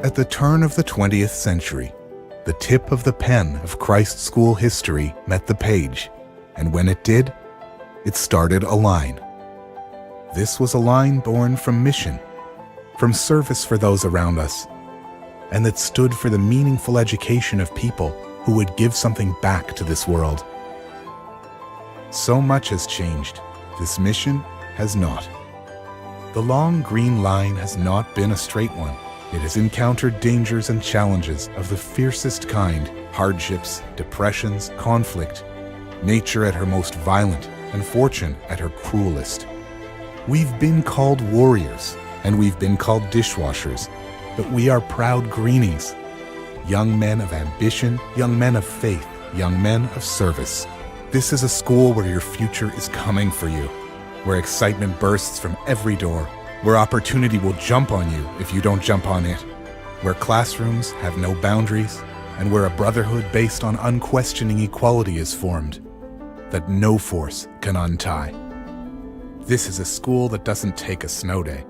At the turn of the 20th century, the tip of the pen of Christ school history met the page, and when it did, it started a line. This was a line born from mission, from service for those around us, and that stood for the meaningful education of people who would give something back to this world. So much has changed. This mission has not. The long green line has not been a straight one. It has encountered dangers and challenges of the fiercest kind, hardships, depressions, conflict, nature at her most violent, and fortune at her cruelest. We've been called warriors, and we've been called dishwashers, but we are proud Greenies, young men of ambition, young men of faith, young men of service. This is a school where your future is coming for you, where excitement bursts from every door, where opportunity will jump on you if you don't jump on it, where classrooms have no boundaries, and where a brotherhood based on unquestioning equality is formed, that no force can untie. This is a school that doesn't take a snow day,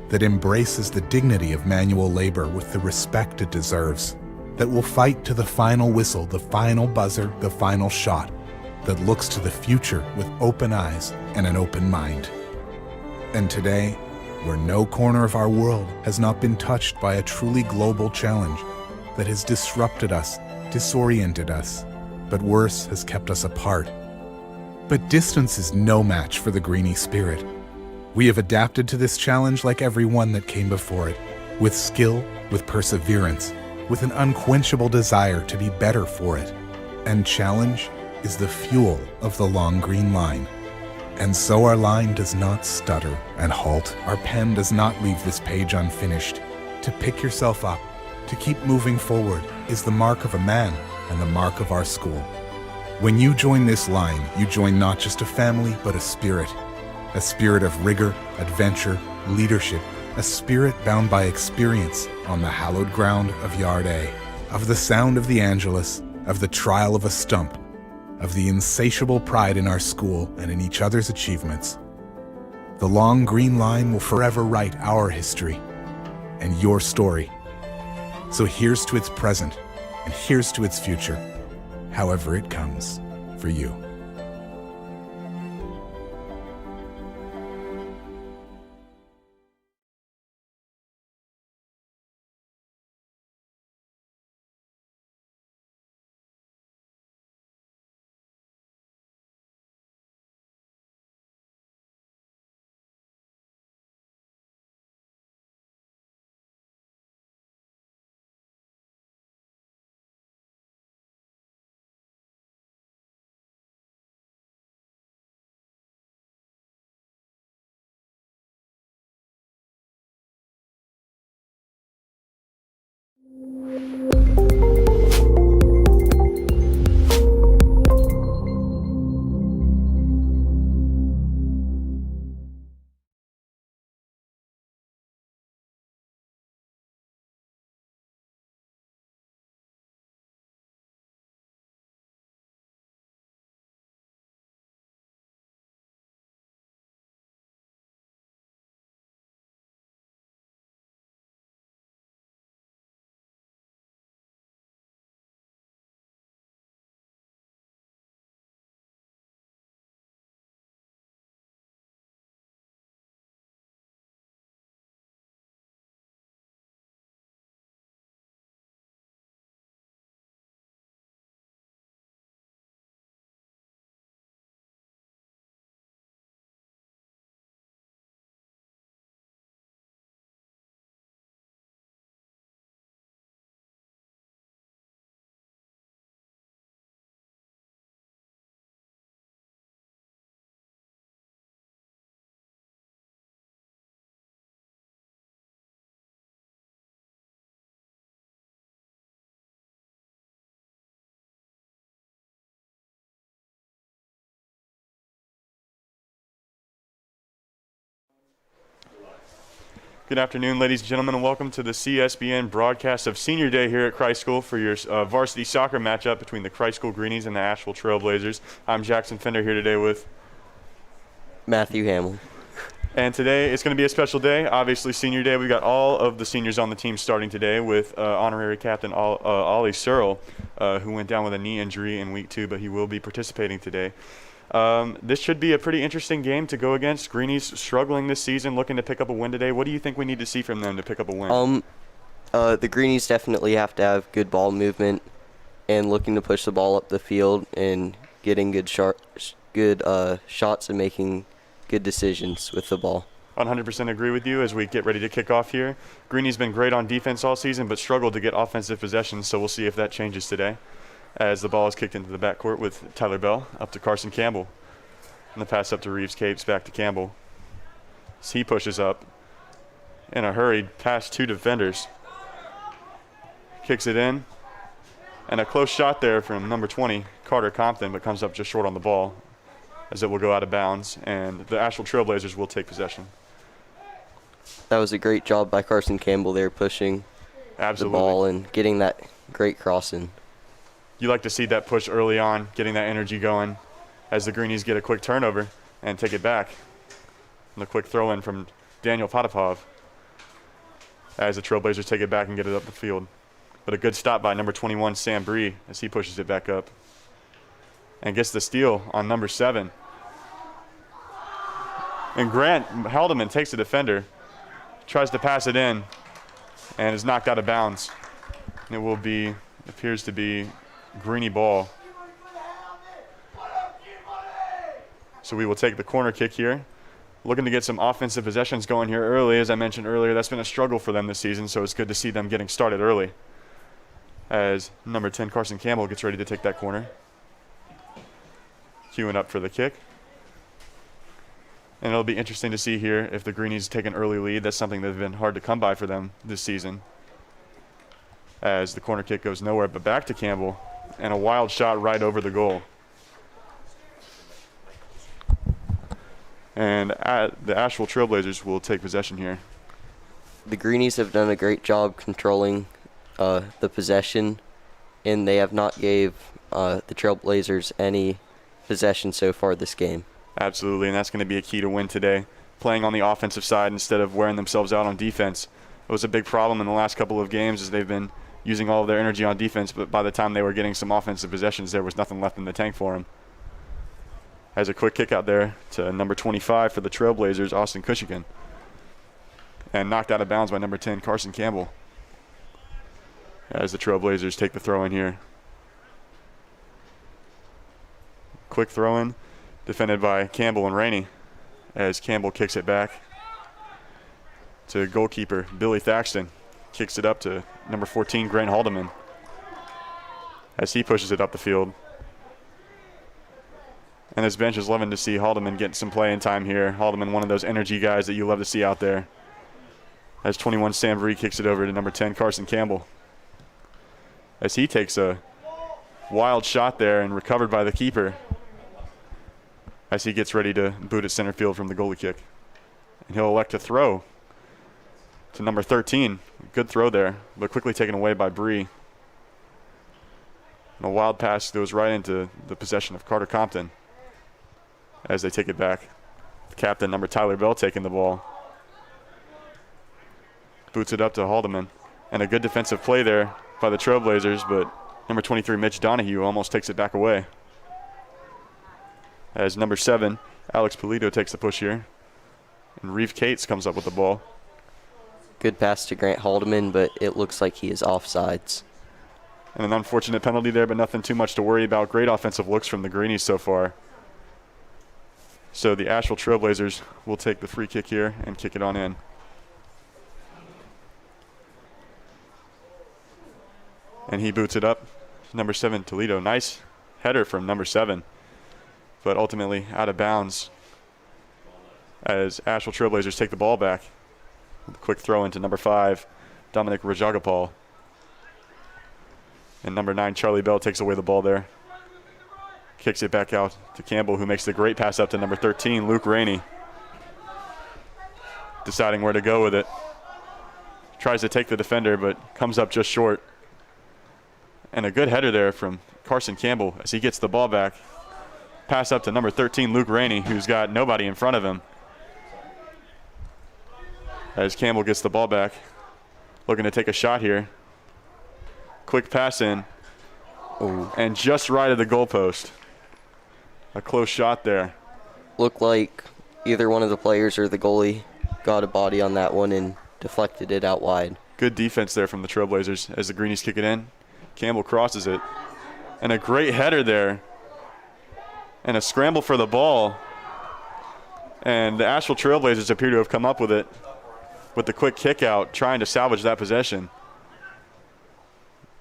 that embraces the dignity of manual labor with the respect it deserves, that will fight to the final whistle, the final buzzer, the final shot, that looks to the future with open eyes and an open mind. And today, where no corner of our world has not been touched by a truly global challenge that has disrupted us, disoriented us, but worse, has kept us apart. But distance is no match for the Greenie spirit. We have adapted to this challenge like everyone that came before it, with skill, with perseverance, with an unquenchable desire to be better for it. And challenge is the fuel of the long green line. And so our line does not stutter and halt. Our pen does not leave this page unfinished. To pick yourself up, to keep moving forward, is the mark of a man and the mark of our school. When you join this line, you join not just a family, but a spirit of rigor, adventure, leadership, a spirit bound by experience on the hallowed ground of Yard A, of the sound of the Angelus, of the trial of a stump, of the insatiable pride in our school and in each other's achievements. The long green line will forever write our history and your story. So here's to its present, and here's to its future, however it comes for you. Good afternoon, ladies and gentlemen, and welcome to the CSBN broadcast of Senior Day here at Christ School for your varsity soccer matchup between the Christ School Greenies and the Asheville Trailblazers. I'm Jackson Fender here today with Matthew Hamill. And today it's going to be a special day. Obviously, Senior Day. We've got all of the seniors on the team starting today with honorary captain Ollie Searle, who went down with a knee injury in week 2, but he will be participating today. This should be a pretty interesting game to go against. Greenies struggling this season, looking to pick up a win today. What do you think we need to see from them to pick up a win? The Greenies definitely have to have good ball movement and looking to push the ball up the field and getting good shots and making good decisions with the ball. 100% agree with you as we get ready to kick off here. Greenies been great on defense all season, but struggled to get offensive possessions, so we'll see if that changes today. As the ball is kicked into the backcourt with Tyler Bell up to Carson Campbell. And the pass up to Reeves Capes, back to Campbell. As he pushes up in a hurry past 2 defenders. Kicks it in. And a close shot there from number 20, Carter Compton, but comes up just short on the ball as it will go out of bounds. And the Asheville Trailblazers will take possession. That was a great job by Carson Campbell there, pushing the ball and getting that great crossing. You like to see that push early on, getting that energy going as the Greenies get a quick turnover and take it back. And a quick throw in from Daniel Podapov as the Trailblazers take it back and get it up the field. But a good stop by number 21, Sam Bree, as he pushes it back up and gets the steal on number 7. And Grant Haldeman takes the defender, tries to pass it in, and is knocked out of bounds. And it will be, appears to be, Greenie ball. So we will take the corner kick here. Looking to get some offensive possessions going here early. As I mentioned earlier, that's been a struggle for them this season, so it's good to see them getting started early. As number 10, Carson Campbell, gets ready to take that corner. Queuing up for the kick. And it'll be interesting to see here if the Greenies take an early lead. That's something that's been hard to come by for them this season. As the corner kick goes nowhere but back to Campbell. And a wild shot right over the goal. And the Asheville Trailblazers will take possession here. The Greenies have done a great job controlling the possession, and they have not gave the Trailblazers any possession so far this game. Absolutely, and that's going to be a key to win today. Playing on the offensive side instead of wearing themselves out on defense. It was a big problem in the last couple of games as they've been using all of their energy on defense, but by the time they were getting some offensive possessions, there was nothing left in the tank for them. Has a quick kick out there to number 25 for the Trailblazers, Austin Cushigan. And knocked out of bounds by number 10, Carson Campbell. As the Trailblazers take the throw in here. Quick throw in, defended by Campbell and Rainey. As Campbell kicks it back to goalkeeper Billy Thaxton. Kicks it up to number 14, Grant Haldeman, as he pushes it up the field. And this bench is loving to see Haldeman get some playing time here. Haldeman, one of those energy guys that you love to see out there. As 21, Sam Bree kicks it over to number 10, Carson Campbell. As he takes a wild shot there and recovered by the keeper. As he gets ready to boot at center field from the goalie kick. And he'll elect to throw to number 13. Good throw there, but quickly taken away by Bree. And a wild pass goes right into the possession of Carter Compton as they take it back. The captain, number Tyler Bell, taking the ball. Boots it up to Haldeman. And a good defensive play there by the Trailblazers, but number 23, Mitch Donahue, almost takes it back away. As number 7, Alex Polito, takes the push here. And Reeve Cates comes up with the ball. Good pass to Grant Haldeman, but it looks like he is offsides. And an unfortunate penalty there, but nothing too much to worry about. Great offensive looks from the Greenies so far. So the Asheville Trailblazers will take the free kick here and kick it on in. And he boots it up. Number 7, Toledo. Nice header from number 7. But ultimately out of bounds as Asheville Trailblazers take the ball back. Quick throw into number 5, Dominic Rajagopal. And number 9, Charlie Bell, takes away the ball there. Kicks it back out to Campbell, who makes the great pass up to number 13, Luke Rainey. Deciding where to go with it. tries to take the defender, but comes up just short. And a good header there from Carson Campbell as he gets the ball back. Pass up to number 13, Luke Rainey, who's got nobody in front of him. As Campbell gets the ball back, looking to take a shot here. Quick pass in. Ooh. And just right of the goalpost. A close shot there. Looked like either one of the players or the goalie got a body on that one and deflected it out wide. Good defense there from the Trailblazers as the Greenies kick it in. Campbell crosses it. And a great header there. And a scramble for the ball. And the Asheville Trailblazers appear to have come up with it with the quick kick out, trying to salvage that possession.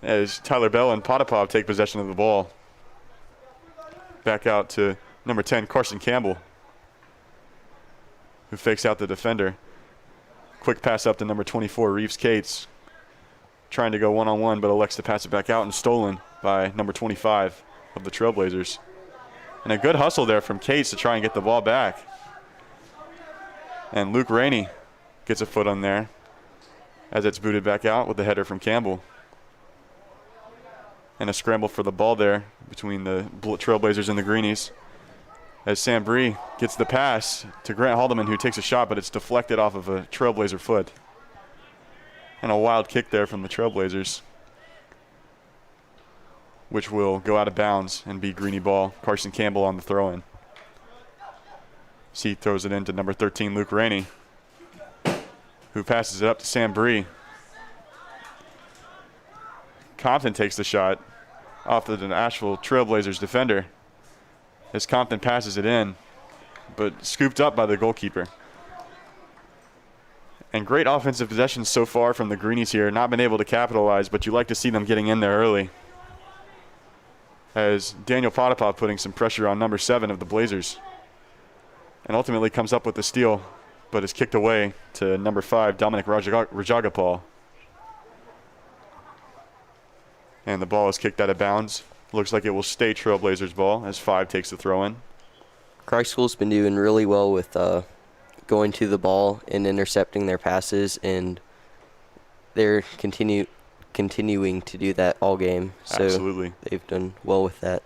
As Tyler Bell and Podapov take possession of the ball. Back out to number 10, Carson Campbell, who fakes out the defender. Quick pass up to number 24, Reeves Cates, trying to go one-on-one, but elects to pass it back out and stolen by number 25 of the Trailblazers. And a good hustle there from Cates to try and get the ball back. And Luke Rainey gets a foot on there as it's booted back out with the header from Campbell. And a scramble for the ball there between the Trailblazers and the Greenies. As Sam Bree gets the pass to Grant Haldeman, who takes a shot, but it's deflected off of a Trailblazer foot. And a wild kick there from the Trailblazers, which will go out of bounds and be Greenie ball. Carson Campbell on the throw-in. He throws it into number 13, Luke Rainey, who passes it up to Sam Bree. Compton takes the shot off of the Asheville Trailblazers defender as Compton passes it in, but scooped up by the goalkeeper. And great offensive possession so far from the Greenies here. Not been able to capitalize, but you like to see them getting in there early. As Daniel Podapov putting some pressure on number 7 of the Blazers. And ultimately comes up with the steal, but is kicked away to number 5, Dominic Rajagopal. And the ball is kicked out of bounds. Looks like it will stay Trailblazers ball as 5 takes the throw in. Christ School's been doing really well with going to the ball and intercepting their passes, and they're continuing to do that all game. So absolutely. They've done well with that.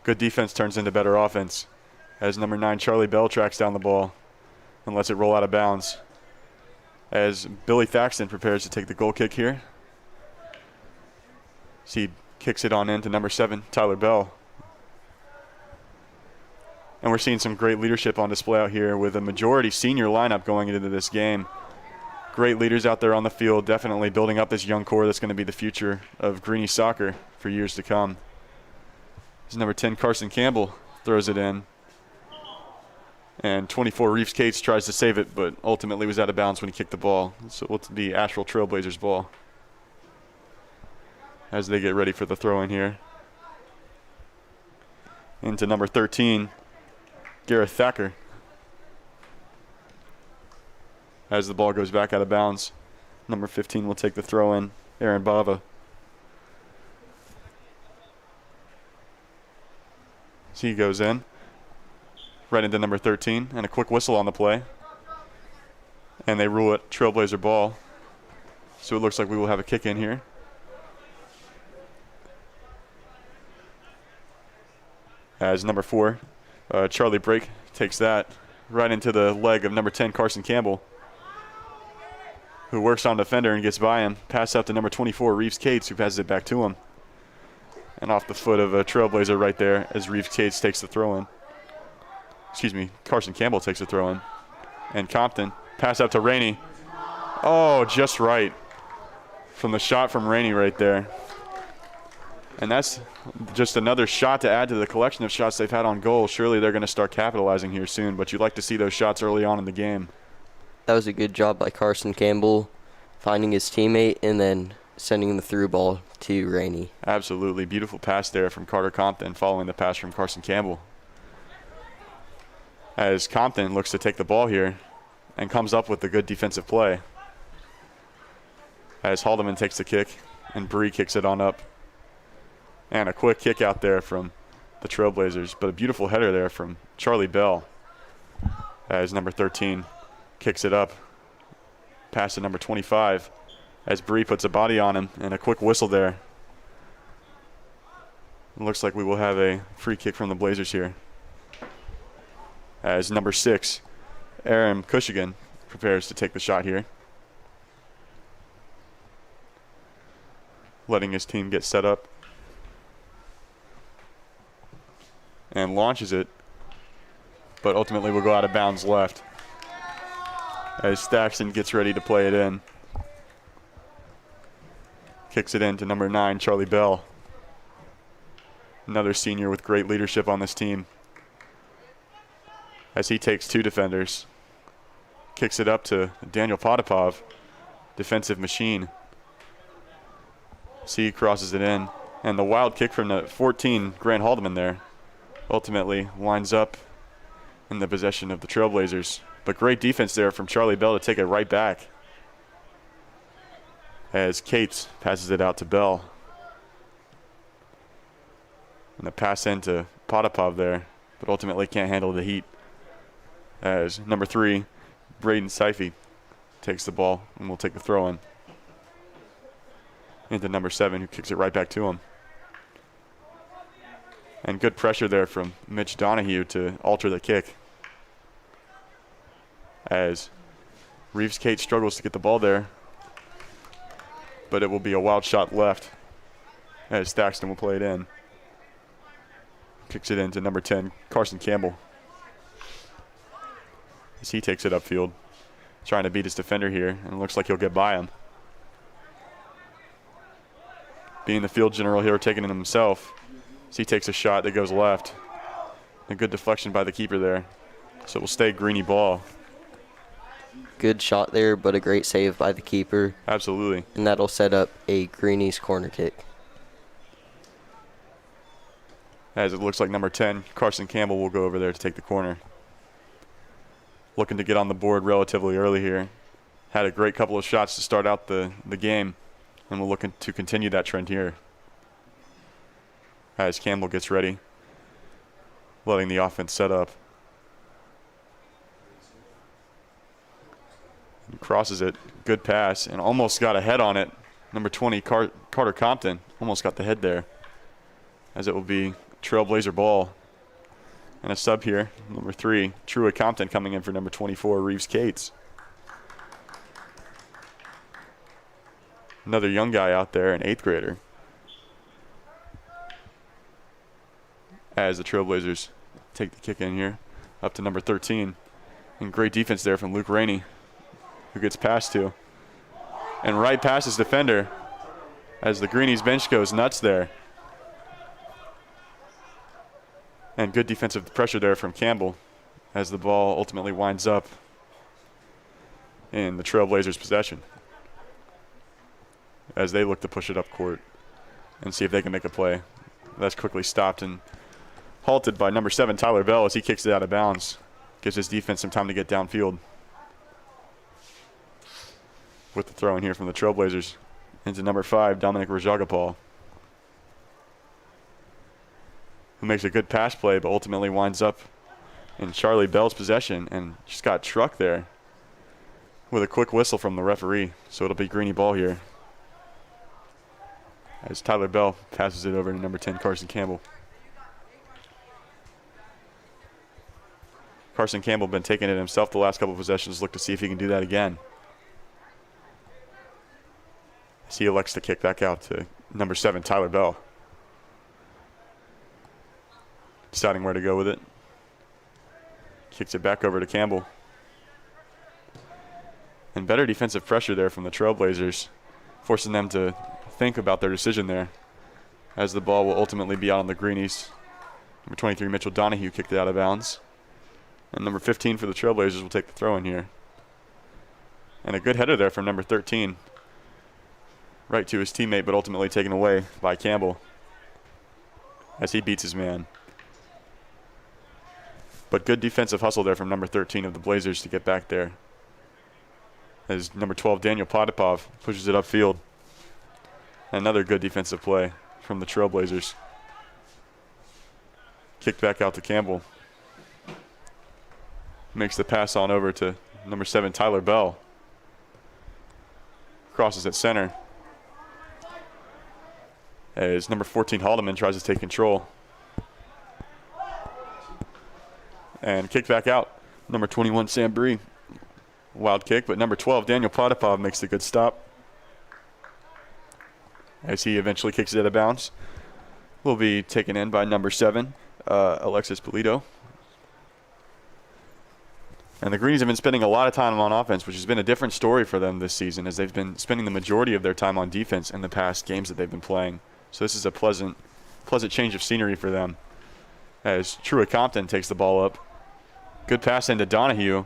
Good defense turns into better offense as number 9, Charlie Bell, tracks down the ball and lets it roll out of bounds. As Billy Thaxton prepares to take the goal kick here. He kicks it on in to number 7, Tyler Bell. And we're seeing some great leadership on display out here with a majority senior lineup going into this game. Great leaders out there on the field, definitely building up this young core that's going to be the future of Greenies Soccer for years to come. As number 10, Carson Campbell, throws it in. And 24, Reeves Cates, tries to save it, but ultimately was out of bounds when he kicked the ball. So it will be Asheville Trailblazers ball as they get ready for the throw in here. Into number 13, Gareth Thacker. As the ball goes back out of bounds, number 15 will take the throw in, Aaron Bava. So he goes in, right into number 13, and a quick whistle on the play. And they rule it Trailblazer ball. So it looks like we will have a kick in here. As number 4, Charlie Brake takes that right into the leg of number 10, Carson Campbell, who works on the defender and gets by him. Pass out to number 24, Reeves Cates, who passes it back to him. And off the foot of a Trailblazer right there as Reeves Cates takes the throw in. Carson Campbell takes the throw in. And Compton, pass out to Rainey. Oh, just right. From the shot from Rainey right there. And that's just another shot to add to the collection of shots they've had on goal. Surely they're going to start capitalizing here soon, but you'd like to see those shots early on in the game. That was a good job by Carson Campbell, finding his teammate and then sending the through ball to Rainey. Absolutely. Beautiful pass there from Carter Compton following the pass from Carson Campbell. As Compton looks to take the ball here and comes up with a good defensive play. As Haldeman takes the kick and Bree kicks it on up. And a quick kick out there from the Trailblazers, but a beautiful header there from Charlie Bell as number 13 kicks it up. Pass to number 25, as Bree puts a body on him and a quick whistle there. It looks like we will have a free kick from the Blazers here, as number 6, Aaron Cushigan, prepares to take the shot here. Letting his team get set up. And launches it, but ultimately will go out of bounds left, as Staxton gets ready to play it in. Kicks it in to number 9, Charlie Bell. Another senior with great leadership on this team, as he takes 2 defenders. Kicks it up to Daniel Podapov, defensive machine. C crosses it in, and the wild kick from the 14, Grant Haldeman there, ultimately winds up in the possession of the Trailblazers. But great defense there from Charlie Bell to take it right back, as Cates passes it out to Bell. And the pass into Podapov there, but ultimately can't handle the heat, as number 3, Braden Seifey, takes the ball and will take the throw in into number 7, who kicks it right back to him. And good pressure there from Mitch Donahue to alter the kick, as Reeves Cates struggles to get the ball there, but it will be a wild shot left, as Staxton will play it in. Kicks it into number 10, Carson Campbell, as he takes it upfield, trying to beat his defender here, and it looks like he'll get by him. Being the field general here, taking it himself, as he takes a shot that goes left. A good deflection by the keeper there, so it will stay Greenie ball. Good shot there, but a great save by the keeper. Absolutely. And that'll set up a Greenies corner kick. As it looks like number 10, Carson Campbell, will go over there to take the corner. Looking to get on the board relatively early here. Had a great couple of shots to start out the game, and we're looking to continue that trend here, as Campbell gets ready, letting the offense set up. He crosses it, good pass, and almost got a head on it. Number 20, Carter Compton, almost got the head there, as it will be Trailblazer ball. And a sub here, number 3, Trua Compton, coming in for number 24, Reeves Cates. Another young guy out there, an 8th grader, as the Trailblazers take the kick in here, up to number 13. And great defense there from Luke Rainey, who gets passed to. And right past his defender, as the Greenies bench goes nuts there. And good defensive pressure there from Campbell, as the ball ultimately winds up in the Trailblazers' possession, as they look to push it up court and see if they can make a play. That's quickly stopped and halted by number 7, Tyler Bell, as he kicks it out of bounds. Gives his defense some time to get downfield. With the throw in here from the Trailblazers into number 5, Dominic Rajagopal, who makes a good pass play, but ultimately winds up in Charlie Bell's possession and just got trucked there with a quick whistle from the referee. So it'll be Greenie ball here, as Tyler Bell passes it over to number 10, Carson Campbell. Carson Campbell been taking it himself the last couple of possessions. Look to see if he can do that again, as he elects to kick back out to number 7, Tyler Bell. Deciding where to go with it. Kicks it back over to Campbell. And better defensive pressure there from the Trailblazers, forcing them to think about their decision there, as the ball will ultimately be out on the Greenies. Number 23, Mitchell Donahue, kicked it out of bounds. And number 15 for the Trailblazers will take the throw in here. And a good header there from number 13. Right to his teammate, but ultimately taken away by Campbell, as he beats his man. But good defensive hustle there from number 13 of the Blazers to get back there, as number 12, Daniel Podapov, pushes it upfield. Another good defensive play from the Trailblazers. Kicked back out to Campbell. Makes the pass on over to number 7, Tyler Bell. Crosses at center. As number 14 Haldeman tries to take control. And kicked back out. Number 21 Sam Bree. Wild kick, but number 12 Daniel Podapov makes the good stop. As he eventually kicks it out of bounds. Will be taken in by number 7, Alexis Polito. And the Greenies have been spending a lot of time on offense, which has been a different story for them this season, as they've been spending the majority of their time on defense in the past games that they've been playing. So this is a pleasant change of scenery for them. As Truett Compton takes the ball up. Good pass into Donahue,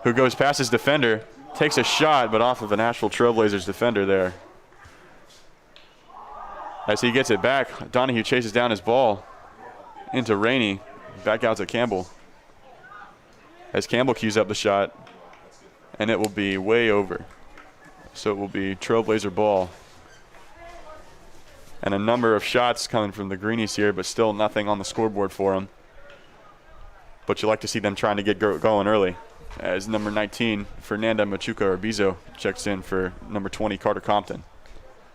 who goes past his defender, takes a shot, but off of an Asheville Trailblazers defender there. As he gets it back, Donahue chases down his ball into Rainey, back out to Campbell. As Campbell cues up the shot, and it will be way over. So it will be Trailblazer ball. And a number of shots coming from the Greenies here, but still nothing on the scoreboard for them. But you like to see them trying to get going early. As number 19, Fernanda Machuca-Urbizo checks in for number 20, Carter Compton.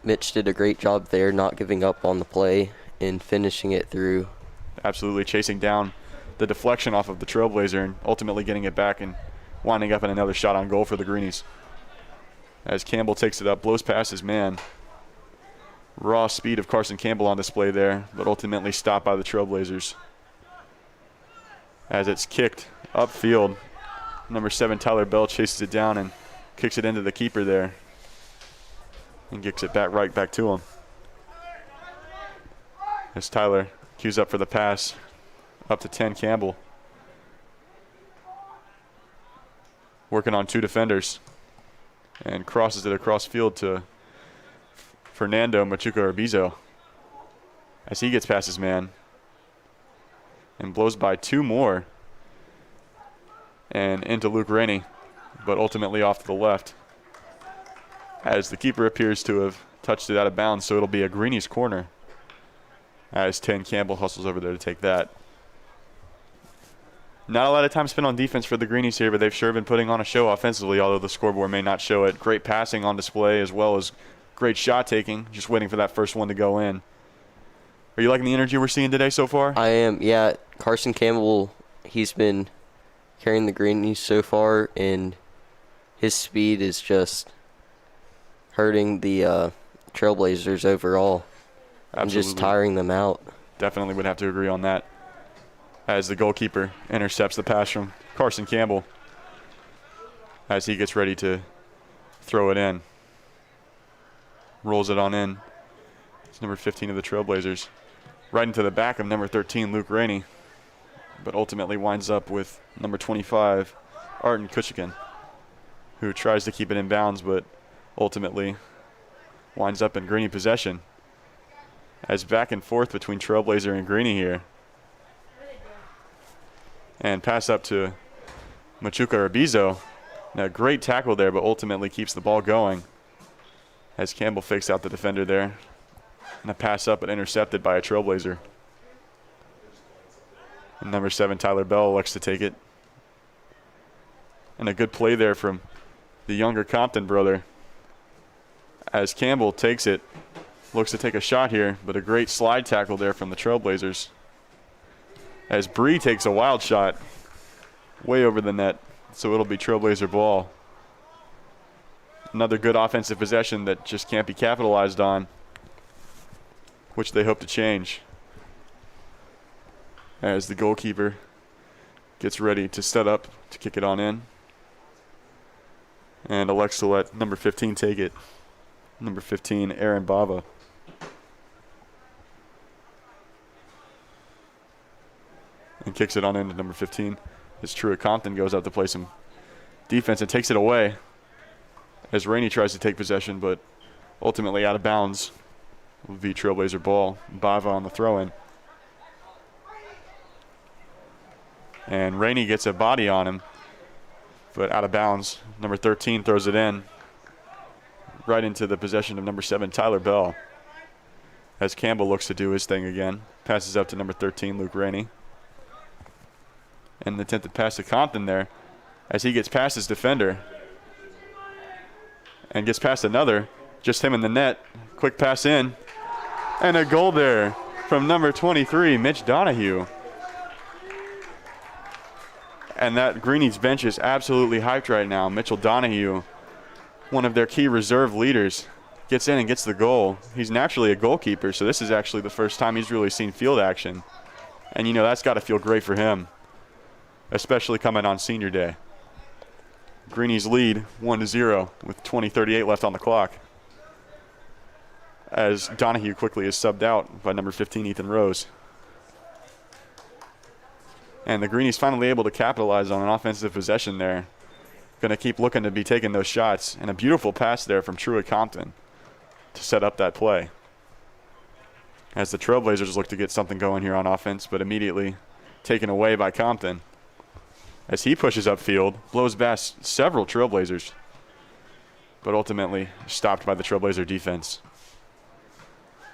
Mitch did a great job there, not giving up on the play and finishing it through. Absolutely chasing down the deflection off of the Trailblazer and ultimately getting it back and winding up in another shot on goal for the Greenies. As Campbell takes it up, blows past his man. Raw speed of Carson Campbell on display there, but ultimately stopped by the Trailblazers. As it's kicked upfield, number 7 Tyler Bell chases it down and kicks it into the keeper there. And gets it right back to him. As Tyler cues up for the pass, up to 10 Campbell. Working on 2 defenders. And crosses it across field to Fernando Machuca-Urbizo. As he gets past his man. And blows by 2 more. And into Luke Rainey. But ultimately off to the left. As the keeper appears to have touched it out of bounds, so it'll be a Greenies corner. As 10 Campbell hustles over there to take that. Not a lot of time spent on defense for the Greenies here, but they've sure been putting on a show offensively, although the scoreboard may not show it. Great passing on display as well as great shot taking, just waiting for that first one to go in. Are you liking the energy we're seeing today so far? I am, yeah. Carson Campbell, he's been carrying the Greenies so far, and his speed is just hurting the Trailblazers overall. Absolutely. And just tiring them out. Definitely would have to agree on that. As the goalkeeper intercepts the pass from Carson Campbell as he gets ready to throw it in. Rolls it on in. It's number 15 of the Trailblazers. Right into the back of number 13, Luke Rainey. But ultimately winds up with number 25, Arden Kutchikin, who tries to keep it in bounds, but ultimately winds up in Greenie possession. As back and forth between Trailblazer and Greenie here. And pass up to Machuca-Urbizo. Now, great tackle there, but ultimately keeps the ball going. As Campbell fakes out the defender there. And a pass up but intercepted by a Trailblazer. And number 7, Tyler Bell, elects to take it. And a good play there from the younger Compton brother. As Campbell takes it, looks to take a shot here, but a great slide tackle there from the Trailblazers. As Bree takes a wild shot way over the net, so it'll be Trailblazer ball. Another good offensive possession that just can't be capitalized on, which they hope to change. As the goalkeeper gets ready to set up to kick it on in. And elects to let number 15 take it. Number 15, Aaron Bava. And kicks it on into number 15. As Truett Compton goes out to play some defense and takes it away. As Rainey tries to take possession, but ultimately out of bounds. Will be Trailblazer ball. Bava on the throw-in. And Rainey gets a body on him, but out of bounds. Number 13 throws it in. Right into the possession of number 7, Tyler Bell. As Campbell looks to do his thing again. Passes up to number 13, Luke Rainey. And an attempted pass to Compton there as he gets past his defender. and gets past another. Just him in the net. Quick pass in. And a goal there from number 23, Mitch Donahue. And that Greenies bench is absolutely hyped right now. Mitchell Donahue, one of their key reserve leaders, gets in and gets the goal. He's naturally a goalkeeper, so this is actually the first time he's really seen field action. And, you know, that's got to feel great for him, especially coming on senior day. Greenies lead 1-0 with 20:38 left on the clock, as Donahue quickly is subbed out by number 15, Ethan Rose. And the Greenies finally able to capitalize on an offensive possession there. Going to keep looking to be taking those shots. And a beautiful pass there from Truett Compton to set up that play, as the Trailblazers look to get something going here on offense, but immediately taken away by Compton as he pushes upfield, blows past several Trailblazers, but ultimately stopped by the Trailblazer defense.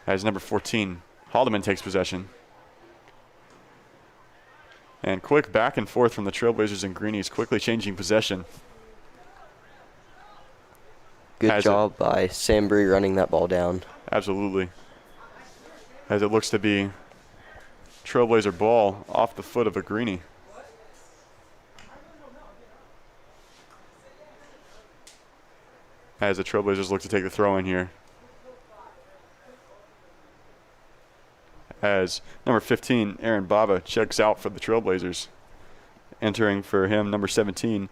As number 14, Haldeman, takes possession. And quick back and forth from the Trailblazers and Greenies, quickly changing possession. Good job by Sambry running that ball down. Absolutely. As it looks to be Trailblazer ball off the foot of a Greenie. As the Trailblazers look to take the throw in here. As number 15, Aaron Baba, checks out for the Trailblazers. Entering for him, number 17,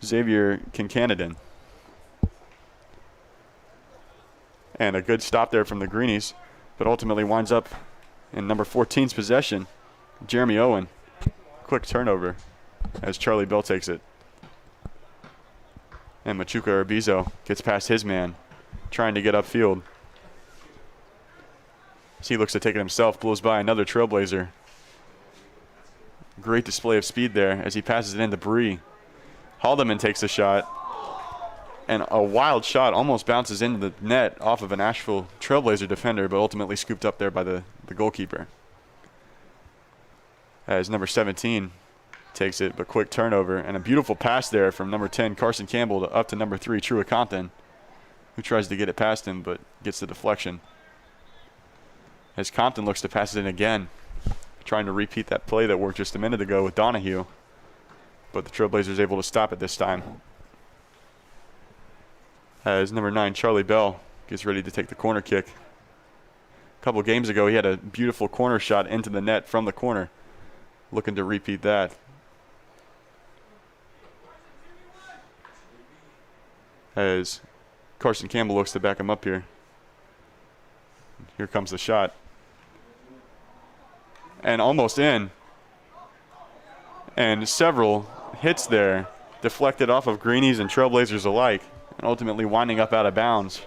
Xavier Kincanadin. And a good stop there from the Greenies, but ultimately winds up in number 14's possession, Jeremy Owen. Quick turnover as Charlie Bell takes it. And Machuca Urbizo gets past his man, trying to get upfield. As he looks to take it himself, blows by another Trailblazer. Great display of speed there as he passes it into Bree. Haldeman takes a shot, and a wild shot almost bounces into the net off of an Asheville Trailblazer defender, but ultimately scooped up there by the goalkeeper. As number 17 takes it, but quick turnover, and a beautiful pass there from number 10, Carson Campbell, up to number 3, Truett Compton, who tries to get it past him, but gets the deflection. As Compton looks to pass it in again, trying to repeat that play that worked just a minute ago with Donahue, but the Trailblazers able to stop it this time. As number 9, Charlie Bell, gets ready to take the corner kick. A couple games ago, he had a beautiful corner shot into the net from the corner. Looking to repeat that. As Carson Campbell looks to back him up here. Here comes the shot. And almost in. And several hits there, deflected off of Greenies and Trailblazers alike, and ultimately winding up out of bounds.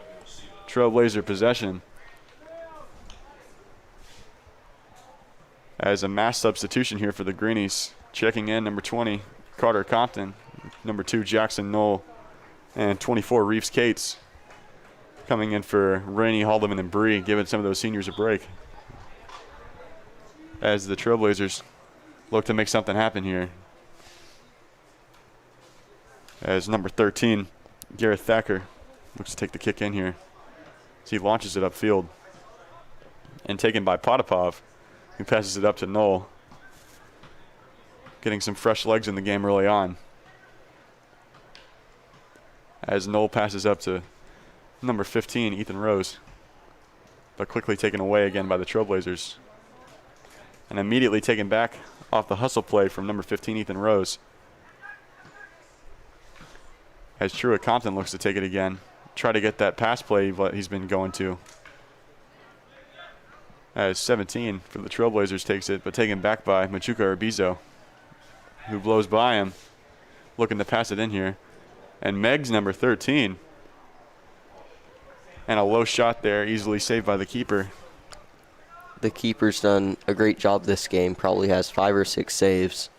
Trailblazer possession. As a mass substitution here for the Greenies. Checking in, number 20, Carter Compton. Number 2, Jackson Knoll. And 24, Reeves Cates. Coming in for Rainey, Haldeman, and Bree, giving some of those seniors a break. As the Trailblazers look to make something happen here. As number 13, Garrett Thacker, looks to take the kick in here. As he launches it upfield. And taken by Podapov, who passes it up to Knoll. Getting some fresh legs in the game early on. As Knoll passes up to number 15, Ethan Rose, but quickly taken away again by the Trailblazers. And immediately taken back off the hustle play from number 15, Ethan Rose. As Truett Compton looks to take it again, try to get that pass play what he's been going to. As 17 for the Trailblazers takes it, but taken back by Machuca Urbizo, who blows by him, looking to pass it in here. And Meg's number 13. And a low shot there, easily saved by the keeper. The keeper's done a great job this game, probably has 5 or 6 saves.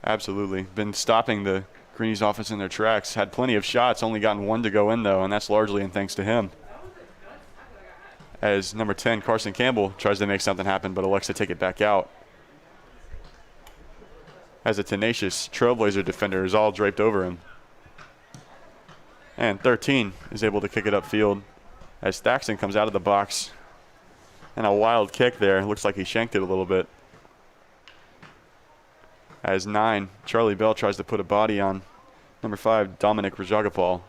Absolutely. Been stopping the Greenies offense in their tracks. Had plenty of shots, only gotten 1 to go in though, and that's largely in thanks to him. As number 10, Carson Campbell, tries to make something happen, but elects to take it back out. As a tenacious Trailblazer defender is all draped over him. And 13 is able to kick it upfield as Thaxton comes out of the box. And a wild kick there. Looks like he shanked it a little bit. As 9, Charlie Bell tries to put a body on number 5, Dominic Rajagopal.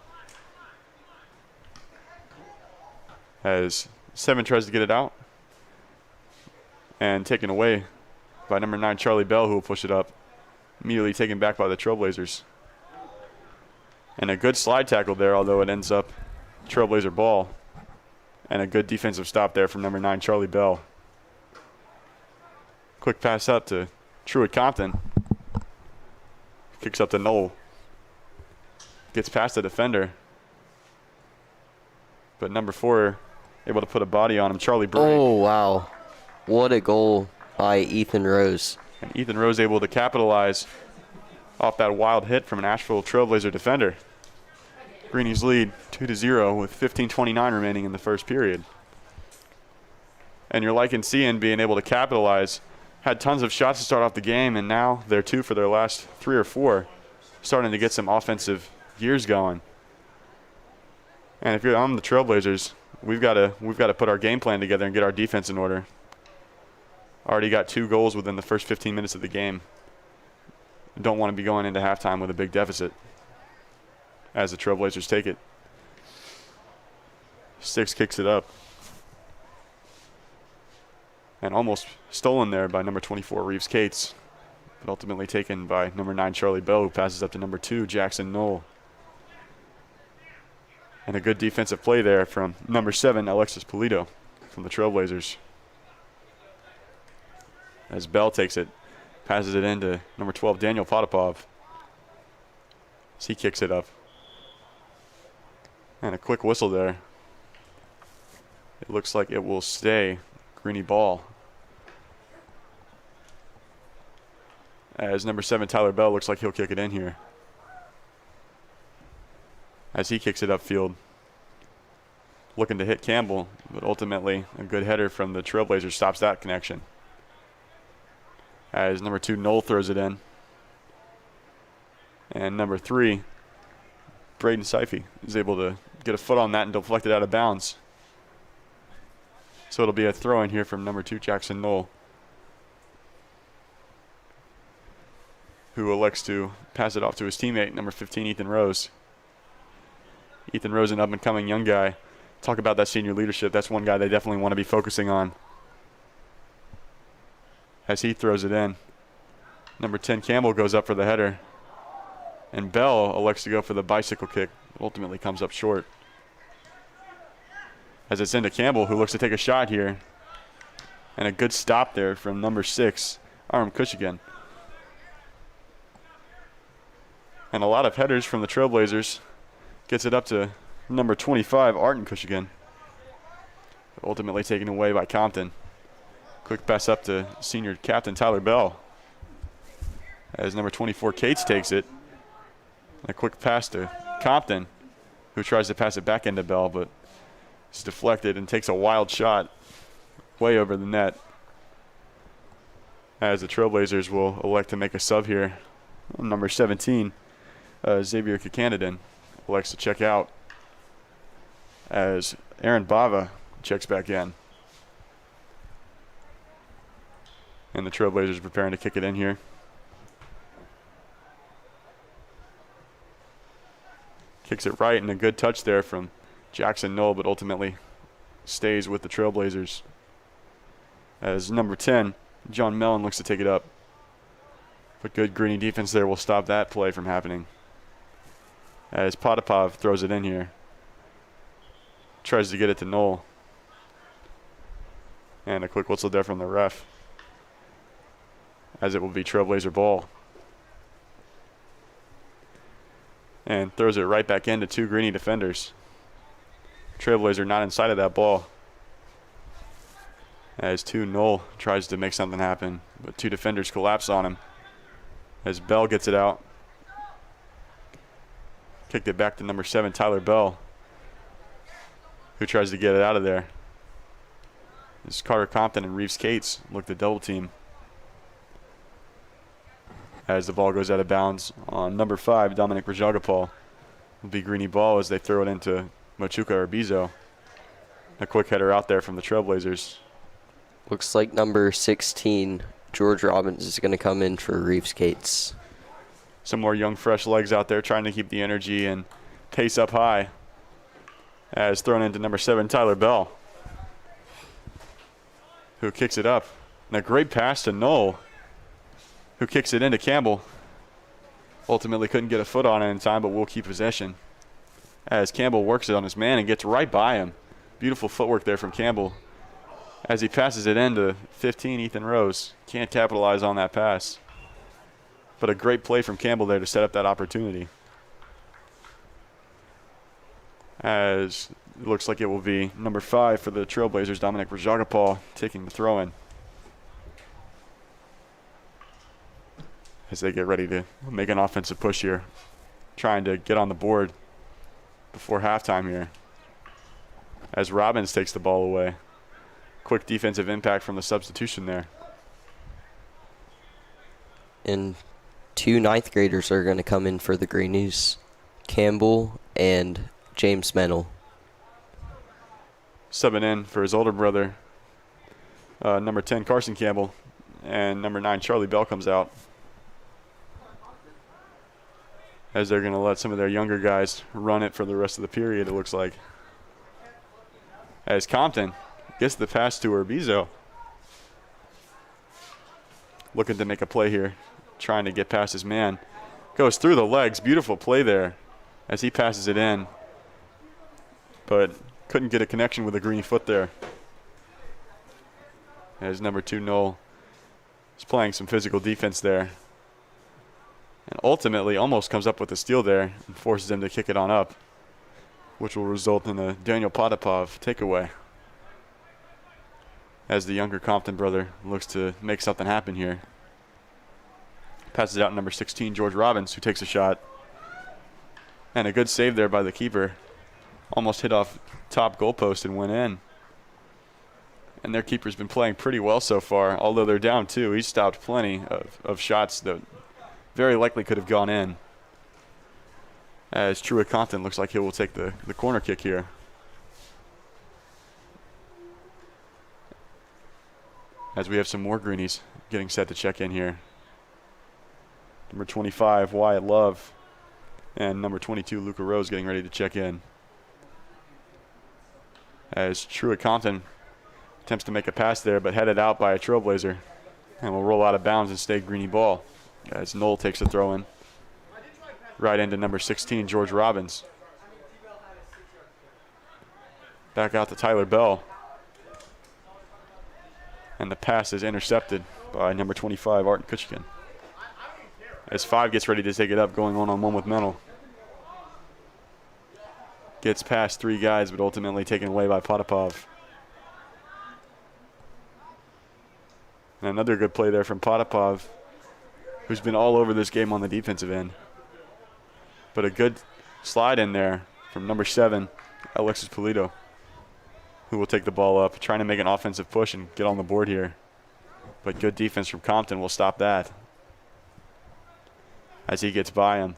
As 7 tries to get it out. And taken away by number 9, Charlie Bell, who will push it up. Immediately taken back by the Trailblazers. And a good slide tackle there, although it ends up Trailblazer ball. And a good defensive stop there from number 9, Charlie Bell. Quick pass up to Truett Compton. Kicks up to Knoll. Gets past the defender. But number 4 able to put a body on him, Charlie Bragg. Oh, wow. What a goal by Ethan Rose. And Ethan Rose able to capitalize off that wild hit from an Asheville Trailblazer defender. Greenies lead 2-0 with 15:29 remaining in the first period. And you're liking seeing being able to capitalize. Had tons of shots to start off the game, and now they're 2 for their last 3 or 4, starting to get some offensive gears going. And if you're on the Trailblazers, we've got to put our game plan together and get our defense in order. Already got 2 goals within the first 15 minutes of the game. Don't want to be going into halftime with a big deficit as the Trailblazers take it. 6 kicks it up. And almost stolen there by number 24, Reeves Cates. But ultimately taken by number 9, Charlie Bell, who passes up to number 2, Jackson Knoll. And a good defensive play there from number 7, Alexis Polito from the Trailblazers. As Bell takes it, passes it into number 12, Daniel Podapov. As he kicks it up. And a quick whistle there. It looks like it will stay Greenie ball. As number 7, Tyler Bell, looks like he'll kick it in here. As he kicks it upfield. Looking to hit Campbell, but ultimately a good header from the Trailblazers stops that connection. As number 2, Knoll, throws it in. And number 3, Braden Seifey, is able to get a foot on that and deflect it out of bounds. So it'll be a throw in here from number 2, Jackson Knoll, who elects to pass it off to his teammate, number 15, Ethan Rose. Ethan Rose, an up-and-coming young guy. Talk about that senior leadership. That's one guy they definitely want to be focusing on. As he throws it in. Number 10, Campbell, goes up for the header. And Bell elects to go for the bicycle kick. Ultimately comes up short. As it's into Campbell, who looks to take a shot here. And a good stop there from number 6, Aram Kushigan. And a lot of headers from the Trailblazers. Gets it up to number 25, Arden Kushigan. But ultimately taken away by Compton. Quick pass up to senior captain Tyler Bell. As number 24, Cates, takes it. And a quick pass to Compton, who tries to pass it back into Bell, but it's deflected and takes a wild shot way over the net. As the Trailblazers will elect to make a sub here. Number 17, Xavier Kikanadan, elects to check out as Aaron Bava checks back in. And the Trailblazers are preparing to kick it in here. Kicks it right, and a good touch there from Jackson Knoll, but ultimately stays with the Trailblazers. As number 10, John Mellon, looks to take it up. But good Greenie defense there will stop that play from happening. As Podapov throws it in here. Tries to get it to Knoll. And a quick whistle there from the ref, as it will be Trailblazer ball. And throws it right back into 2 Greenie defenders. Trailblazer not inside of that ball. As 2 Knoll tries to make something happen, but 2 defenders collapse on him. As Bell gets it out. Kicked it back to number 7, Tyler Bell, who tries to get it out of there. As Carter Compton and Reeves Cates look to double team. As the ball goes out of bounds on number 5, Dominic Rajagopal. will be Greenie ball as they throw it into Machuca Urbizo. A quick header out there from the Trailblazers. Looks like number 16, George Robbins, is going to come in for Reeves Cates. Some more young, fresh legs out there trying to keep the energy and pace up high. As thrown into number 7, Tyler Bell, who kicks it up. And a great pass to Knoll, who kicks it into Campbell. Ultimately couldn't get a foot on it in time, but will keep possession. As Campbell works it on his man and gets right by him. Beautiful footwork there from Campbell. As he passes it into 15, Ethan Rose. Can't capitalize on that pass. But a great play from Campbell there to set up that opportunity. As it looks like it will be number 5 for the Trailblazers, Dominic Rajagopal, taking the throw in. As they get ready to make an offensive push here. Trying to get on the board before halftime here. As Robbins takes the ball away. Quick defensive impact from the substitution there. And 2 ninth graders are going to come in for the Greenies, Campbell and James Mennel. Subbing in for his older brother, number 10, Carson Campbell, and number 9, Charlie Bell comes out. As they're going to let some of their younger guys run it for the rest of the period, it looks like. As Compton gets the pass to Urbizo. Looking to make a play here, trying to get past his man. Goes through the legs, beautiful play there as he passes it in. But couldn't get a connection with a green foot there. As number 2, Knoll, is playing some physical defense there. And ultimately almost comes up with a steal there and forces him to kick it on up, which will result in a Daniel Podapov takeaway. As the younger Compton brother looks to make something happen here. Passes it out to number 16, George Robbins, who takes a shot. And a good save there by the keeper. Almost hit off top goalpost and went in. And their keeper's been playing pretty well so far, although they're down 2. He's stopped plenty of shots that very likely could have gone in. As Truett Compton looks like he will take the corner kick here. As we have some more Greenies getting set to check in here. Number 25, Wyatt Love, and number 22, Luca Rose, getting ready to check in. As Truett Compton attempts to make a pass there, but headed out by a Trailblazer, and will roll out of bounds and stay Greenie ball. As Knoll takes a throw in. Right into number 16, George Robbins. Back out to Tyler Bell. And the pass is intercepted by number 25, Arden Kutchkin. As 5 gets ready to take it up, going one-on-one with Mennel. Gets past 3 guys, but ultimately taken away by Podapov. And another good play there from Podapov, who's been all over this game on the defensive end. But a good slide in there from number 7, Alexis Pulido, who will take the ball up, trying to make an offensive push and get on the board here. But good defense from Compton will stop that as he gets by him.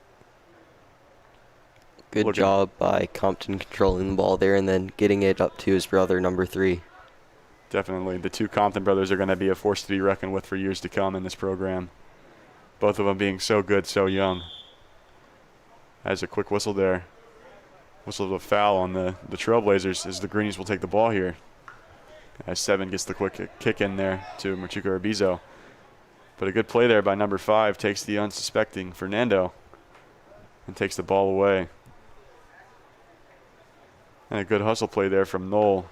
Good job by Compton controlling the ball there and then getting it up to his brother, number 3. Definitely. The 2 Compton brothers are going to be a force to be reckoned with for years to come in this program. Both of them being so good, so young. As a quick whistle there. Whistle of a foul on the Trailblazers as the Greenies will take the ball here. As 7 gets the quick kick in there to Machuca Urbizo. But a good play there by number 5 takes the unsuspecting Fernando and takes the ball away. And a good hustle play there from Knoll.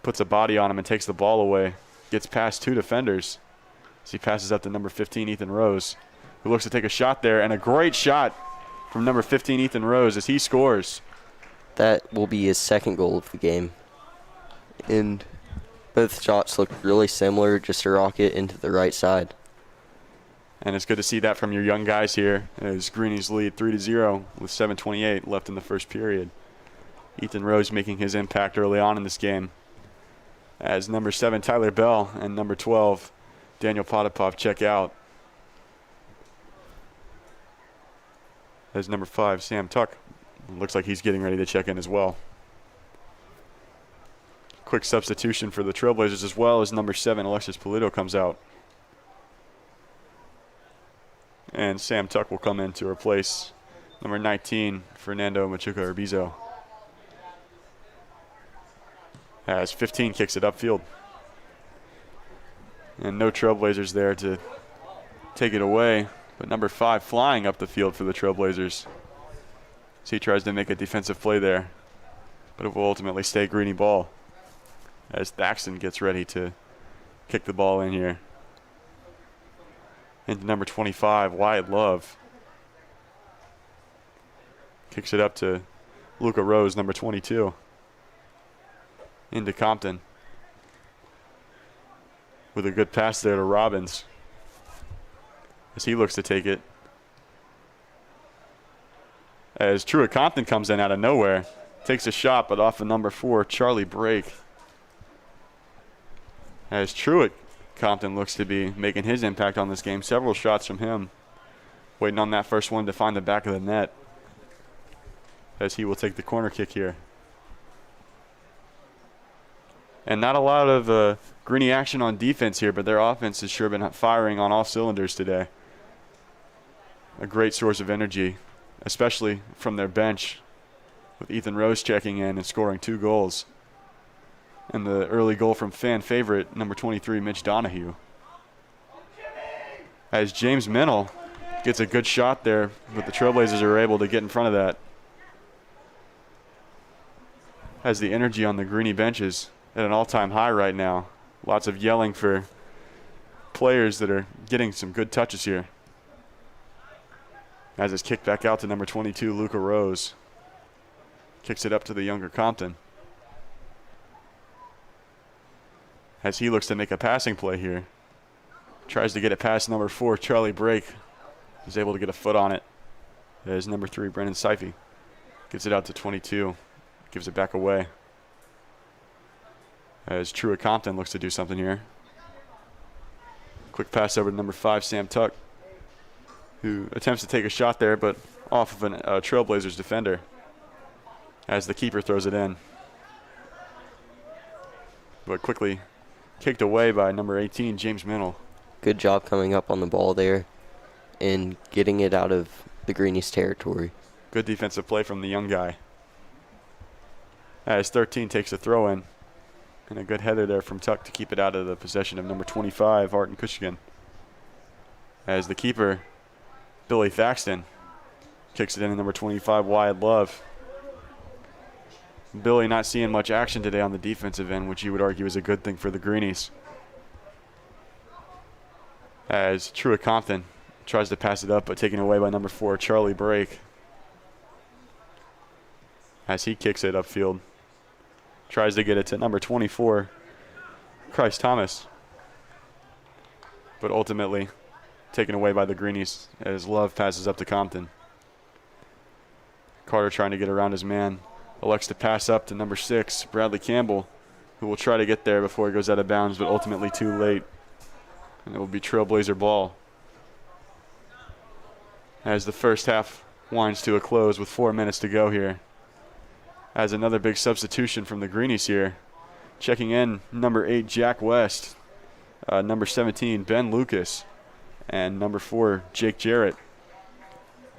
Puts a body on him and takes the ball away. Gets past 2 defenders as he passes up to number 15, Ethan Rose, who looks to take a shot there. And a great shot from number 15, Ethan Rose, as he scores. That will be his 2nd goal of the game. And both shots look really similar, just a rocket into the right side. And it's good to see that from your young guys here as Greenies lead 3-0 with 7:28 left in the first period. Ethan Rose making his impact early on in this game as number 7, Tyler Bell, and number 12, Daniel Podapov check out. As number 5, Sam Tuck, Looks like he's getting ready to check in as well. Quick substitution for the Trailblazers as well as number 7, Alexis Polito, comes out. And Sam Tuck will come in to replace number 19, Fernando Machuca-Urbizo. As 15 kicks it upfield. And no Trailblazers there to take it away. But number 5 flying up the field for the Trailblazers. So he tries to make a defensive play there. But it will ultimately stay Greenie ball. As Thaxton gets ready to kick the ball in here. Into number 25, Wyatt Love. Kicks it up to Luca Rose, number 22. Into Compton. With a good pass there to Robbins. As he looks to take it. As Truett Compton comes in out of nowhere. Takes a shot, but off of number 4, Charlie Brake. As Truett Compton looks to be making his impact on this game. Several shots from him. Waiting on that first one to find the back of the net. As he will take the corner kick here. And not a lot of Greenie action on defense here, but their offense has sure been firing on all cylinders today. A great source of energy, especially from their bench, with Ethan Rose checking in and scoring 2 goals. And the early goal from fan favorite, number 23, Mitch Donahue. As James Minnell gets a good shot there, but the Trailblazers are able to get in front of that. As the energy on the Greenie benches at an all-time high right now. Lots of yelling for players that are getting some good touches here. As it's kicked back out to number 22, Luca Rose. Kicks it up to the younger Compton. As he looks to make a passing play here. Tries to get it past number 4, Charlie Brake. He's able to get a foot on it. As number 3, Brendan Seifey gets it out to 22. Gives it back away. As Truett Compton looks to do something here. Quick pass over to number 5, Sam Tuck, who attempts to take a shot there, but off of a Trailblazers defender. As the keeper throws it in. But quickly kicked away by number 18, James Minnell. Good job coming up on the ball there and getting it out of the Greenies territory. Good defensive play from the young guy. As 13 takes a throw in. And a good header there from Tuck to keep it out of the possession of number 25, Arden Kushigan. As the keeper, Billy Thaxton, kicks it in to number 25, Wyatt Love. Billy not seeing much action today on the defensive end, which you would argue is a good thing for the Greenies. As Truett Compton tries to pass it up, but taken away by number 4, Charlie Brake. As he kicks it upfield. Tries to get it to number 24, Christ Thomas. But ultimately taken away by the Greenies as Love passes up to Compton. Carter trying to get around his man. Elects to pass up to number 6, Bradley Campbell, who will try to get there before he goes out of bounds, but ultimately too late. And it will be Trailblazer ball. As the first half winds to a close with 4 minutes to go here. As another big substitution from the Greenies here. Checking in, number 8, Jack West. Number 17, Ben Lucas. And number 4, Jake Jarrett.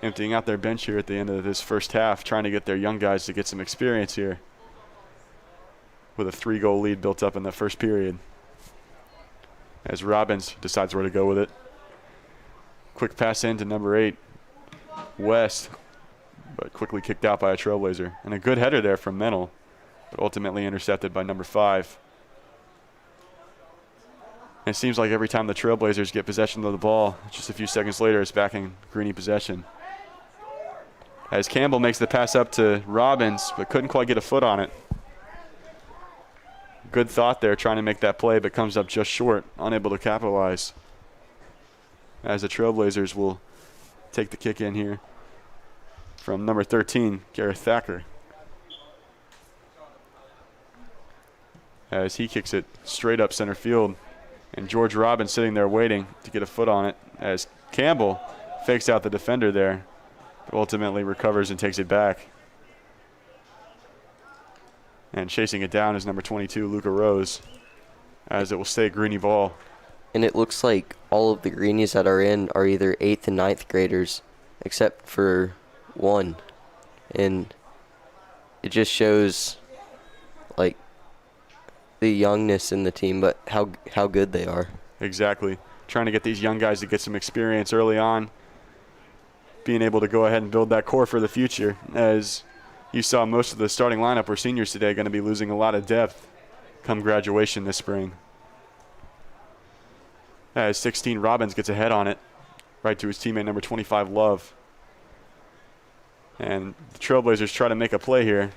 Emptying out their bench here at the end of this first half, trying to get their young guys to get some experience here. With a 3-goal lead built up in the first period. As Robbins decides where to go with it. Quick pass in to number 8, West. But quickly kicked out by a Trailblazer. And a good header there from Minnell, but ultimately intercepted by number 5. And it seems like every time the Trailblazers get possession of the ball, just a few seconds later, it's back in Greenie possession. As Campbell makes the pass up to Robbins, but couldn't quite get a foot on it. Good thought there, trying to make that play, but comes up just short, unable to capitalize. As the Trailblazers will take the kick in here from number 13, Gareth Thacker. As he kicks it straight up center field. And George Robbins sitting there waiting to get a foot on it as Campbell fakes out the defender there, but ultimately recovers and takes it back. And chasing it down is number 22, Luca Rose, as it will stay Greenie ball. And it looks like all of the Greenies that are in are either 8th and 9th graders, except for one. And it just shows, like, the youngness in the team, but how good they are. Exactly. Trying to get these young guys to get some experience early on, being able to go ahead and build that core for the future. As you saw, most of the starting lineup were seniors today, going to be losing a lot of depth come graduation this spring. As 16 Robbins gets ahead on it, right to his teammate number 25 Love. And the Trailblazers try to make a play here.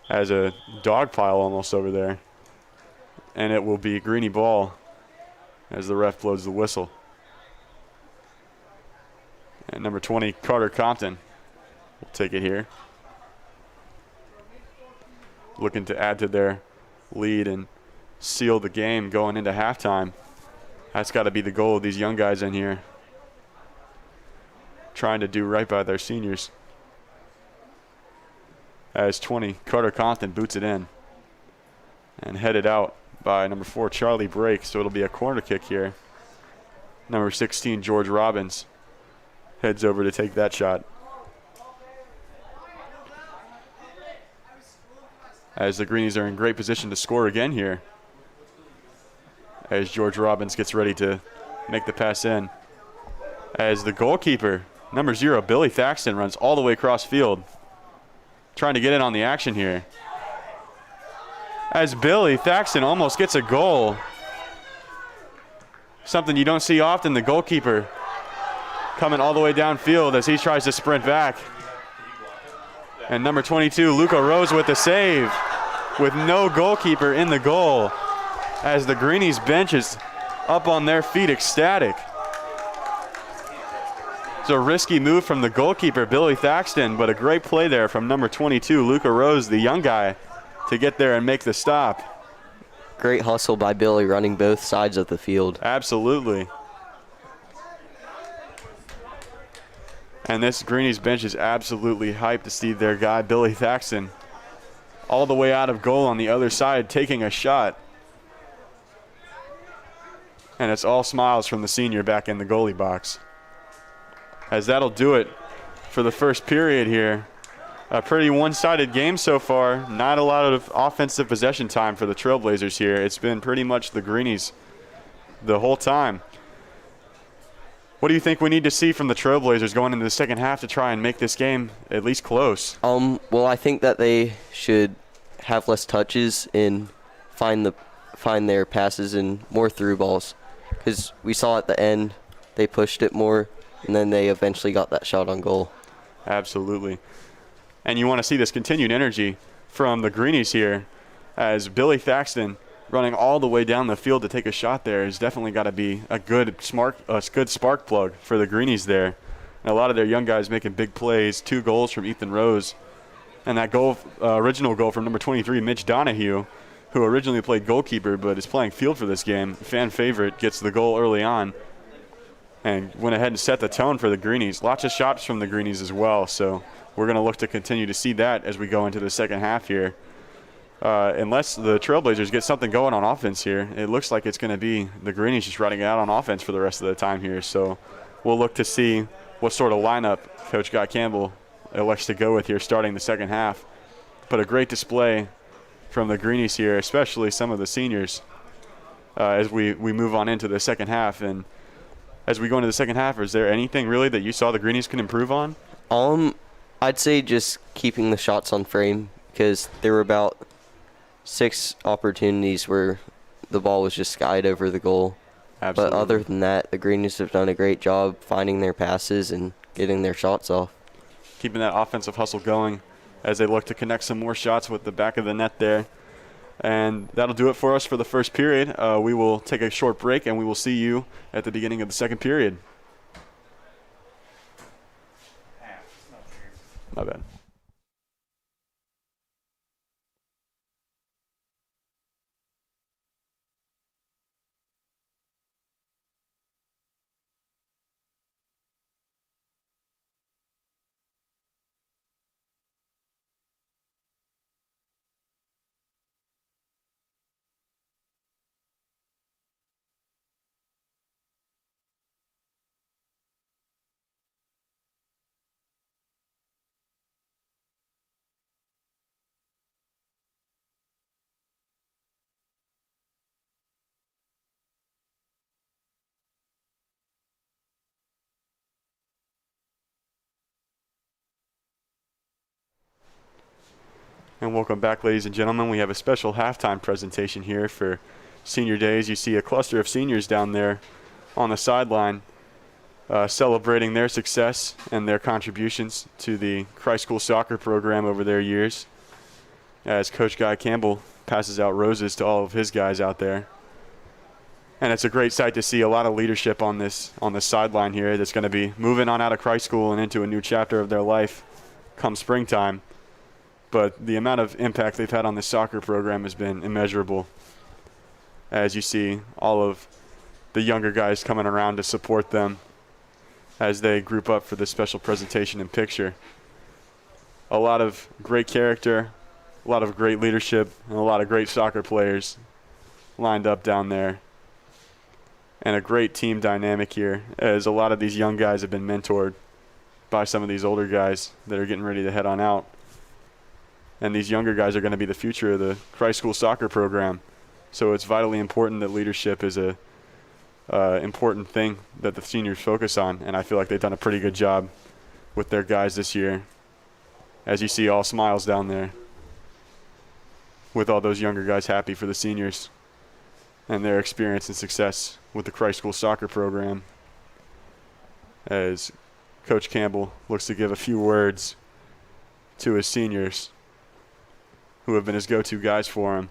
As a dog pile almost over there. And it will be Greenie ball as the ref blows the whistle. And number 20, Carter Compton, will take it here. Looking to add to their lead and seal the game going into halftime. That's got to be the goal of these young guys in here. Trying to do right by their seniors. As 20, Carter Compton boots it in. And headed out by number 4, Charlie Brake. So it'll be a corner kick here. Number 16, George Robbins, heads over to take that shot. As the Greenies are in great position to score again here. As George Robbins gets ready to make the pass in. As the goalkeeper, number 0, Billy Thaxton, runs all the way across field. Trying to get in on the action here. As Billy Thaxton almost gets a goal. Something you don't see often, the goalkeeper coming all the way downfield as he tries to sprint back. And number 22, Luca Rose with the save, with no goalkeeper in the goal, as the Greenies bench is up on their feet ecstatic. It's a risky move from the goalkeeper, Billy Thaxton, but a great play there from number 22, Luca Rose, the young guy, to get there and make the stop. Great hustle by Billy, running both sides of the field. Absolutely. And this Greenies bench is absolutely hyped to see their guy, Billy Thaxton, all the way out of goal on the other side, taking a shot. And it's all smiles from the senior back in the goalie box. As that'll do it for the first period here. A pretty one-sided game so far. Not a lot of offensive possession time for the Trailblazers here. It's been pretty much the Greenies the whole time. What do you think we need to see from the Trailblazers going into the second half to try and make this game at least close? Well, I think that they should have less touches and find their passes and more through balls. Because we saw at the end they pushed it more, and then they eventually got that shot on goal. Absolutely. And you want to see this continued energy from the Greenies here, as Billy Thaxton running all the way down the field to take a shot there has definitely got to be a good spark plug for the Greenies there. And a lot of their young guys making big plays, 2 goals from Ethan Rose. And that goal, original goal from number 23, Mitch Donahue, who originally played goalkeeper but is playing field for this game. Fan favorite, gets the goal early on and went ahead and set the tone for the Greenies. Lots of shots from the Greenies as well, so we're going to look to continue to see that as we go into the second half here. Unless the Trailblazers get something going on offense here, it looks like it's going to be the Greenies just riding it out on offense for the rest of the time here. So we'll look to see what sort of lineup Coach Guy Campbell elects to go with here starting the second half. But a great display from the Greenies here, especially some of the seniors, as we move on into the second half. And as we go into the second half, is there anything really that you saw the Greenies can improve on? I'd say just keeping the shots on frame, because there were about 6 opportunities where the ball was just skied over the goal. Absolutely. But other than that, the Greenies have done a great job finding their passes and getting their shots off. Keeping that offensive hustle going as they look to connect some more shots with the back of the net there. And that'll do it for us for the first period. We will take a short break, and we will see you at the beginning of the second period. My bad. And welcome back, ladies and gentlemen. We have a special halftime presentation here for Senior Days. You see a cluster of seniors down there on the sideline celebrating their success and their contributions to the Christ School Soccer program over their years, as Coach Guy Campbell passes out roses to all of his guys out there. And it's a great sight to see a lot of leadership on the sideline here that's going to be moving on out of Christ School and into a new chapter of their life come springtime. But the amount of impact they've had on the soccer program has been immeasurable, as you see all of the younger guys coming around to support them as they group up for this special presentation and picture. A lot of great character, a lot of great leadership, and a lot of great soccer players lined up down there. And a great team dynamic here, as a lot of these young guys have been mentored by some of these older guys that are getting ready to head on out. And these younger guys are going to be the future of the Christ School Soccer program. So it's vitally important that leadership is a important thing that the seniors focus on. And I feel like they've done a pretty good job with their guys this year. As you see, all smiles down there, with all those younger guys happy for the seniors and their experience and success with the Christ School Soccer program, as Coach Campbell looks to give a few words to his seniors who have been his go-to guys for him.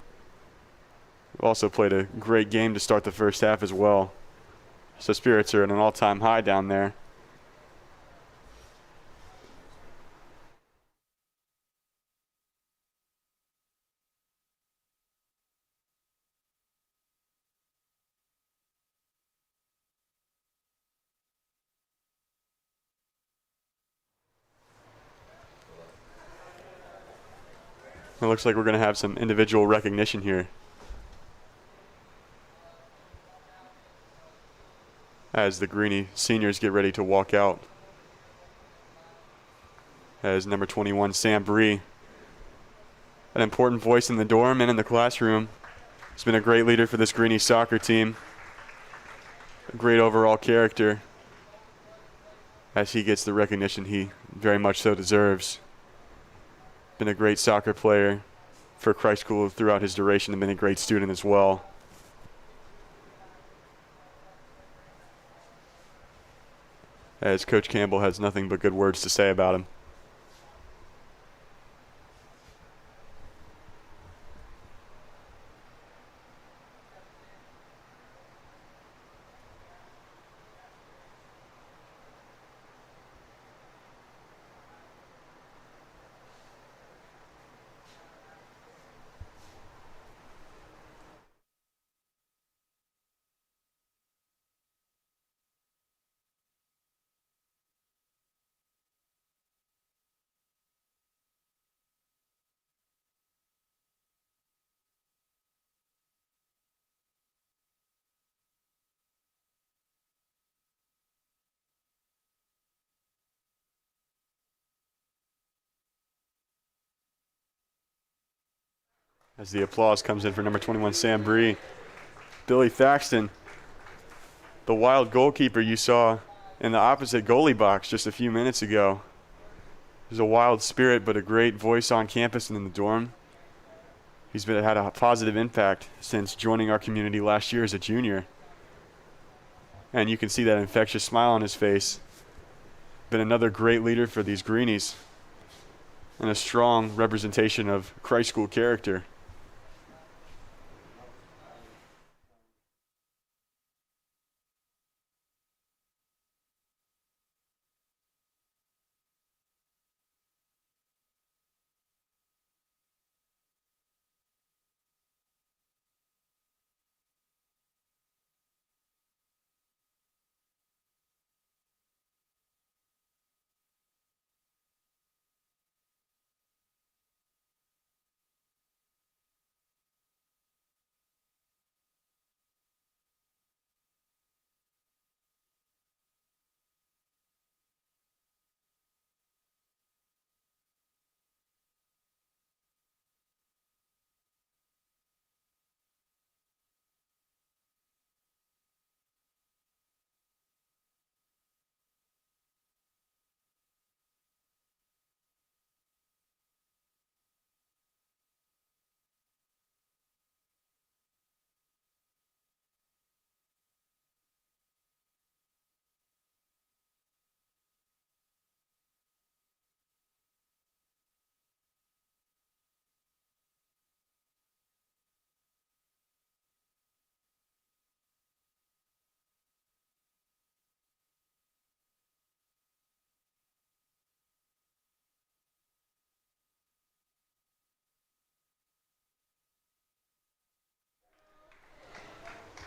Also played a great game to start the first half as well. So spirits are at an all-time high down there. It looks like we're going to have some individual recognition here, as the Greenies seniors get ready to walk out. As number 21, Sam Bree, an important voice in the dorm and in the classroom. He's been a great leader for this Greenies soccer team. A great overall character, as he gets the recognition he very much so deserves. Been a great soccer player for Christ School throughout his duration and been a great student as well. As Coach Campbell has nothing but good words to say about him. As the applause comes in for number 21, Sam Bree. Billy Thaxton, the wild goalkeeper you saw in the opposite goalie box just a few minutes ago. He's a wild spirit, but a great voice on campus and in the dorm. He's had a positive impact since joining our community last year as a junior. And you can see that infectious smile on his face. Been another great leader for these Greenies, and a strong representation of Christ School character.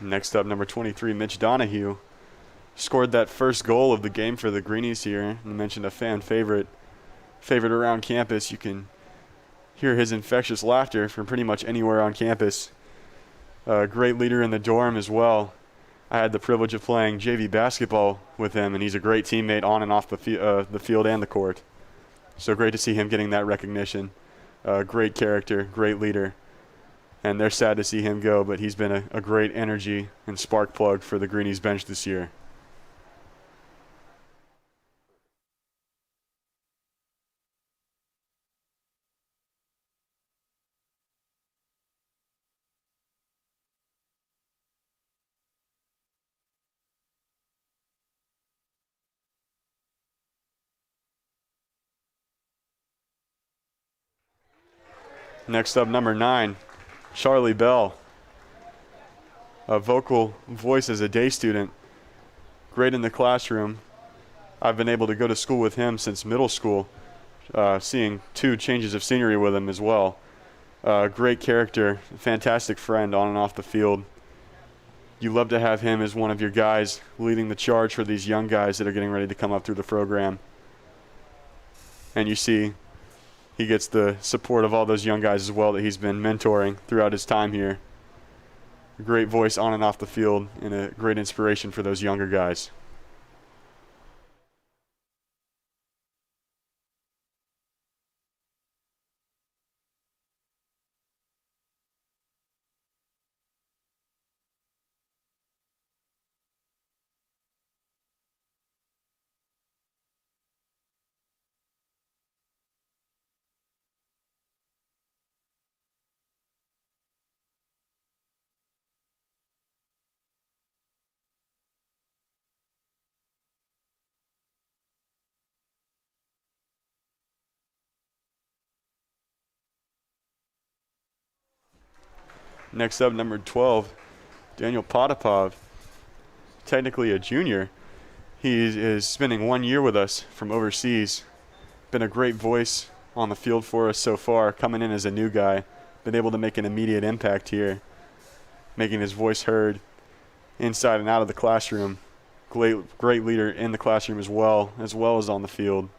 Next up, number 23, Mitch Donahue. Scored that first goal of the game for the Greenies here. You mentioned a fan favorite around campus. You can hear his infectious laughter from pretty much anywhere on campus. A great leader in the dorm as well. I had the privilege of playing JV basketball with him, and he's a great teammate on and off the field and the court. So great to see him getting that recognition. Great character, great leader. And they're sad to see him go, but he's been a great energy and spark plug for the Greenies bench this year. Next up, number 9, Charlie Bell. A vocal voice as a day student. Great in the classroom. I've been able to go to school with him since middle school, seeing 2 changes of scenery with him as well. Great character, fantastic friend on and off the field. You love to have him as one of your guys leading the charge for these young guys that are getting ready to come up through the program. And you see he gets the support of all those young guys as well that he's been mentoring throughout his time here. A great voice on and off the field and a great inspiration for those younger guys. Next up, number 12, Daniel Podapov. Technically a junior. He is spending 1 year with us from overseas. Been a great voice on the field for us so far, coming in as a new guy. Been able to make an immediate impact here, making his voice heard inside and out of the classroom. Great leader in the classroom as well as on the field.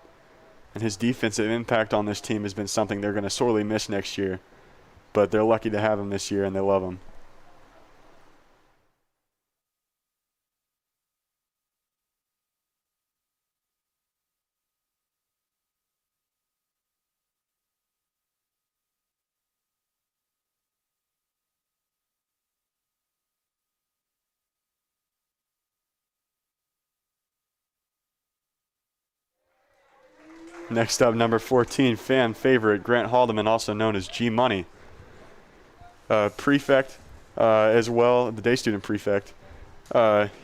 And his defensive impact on this team has been something they're going to sorely miss next year. But they're lucky to have him this year, and they love him. Next up, number 14, fan favorite, Grant Haldeman, also known as G Money. Prefect as well, the day student prefect.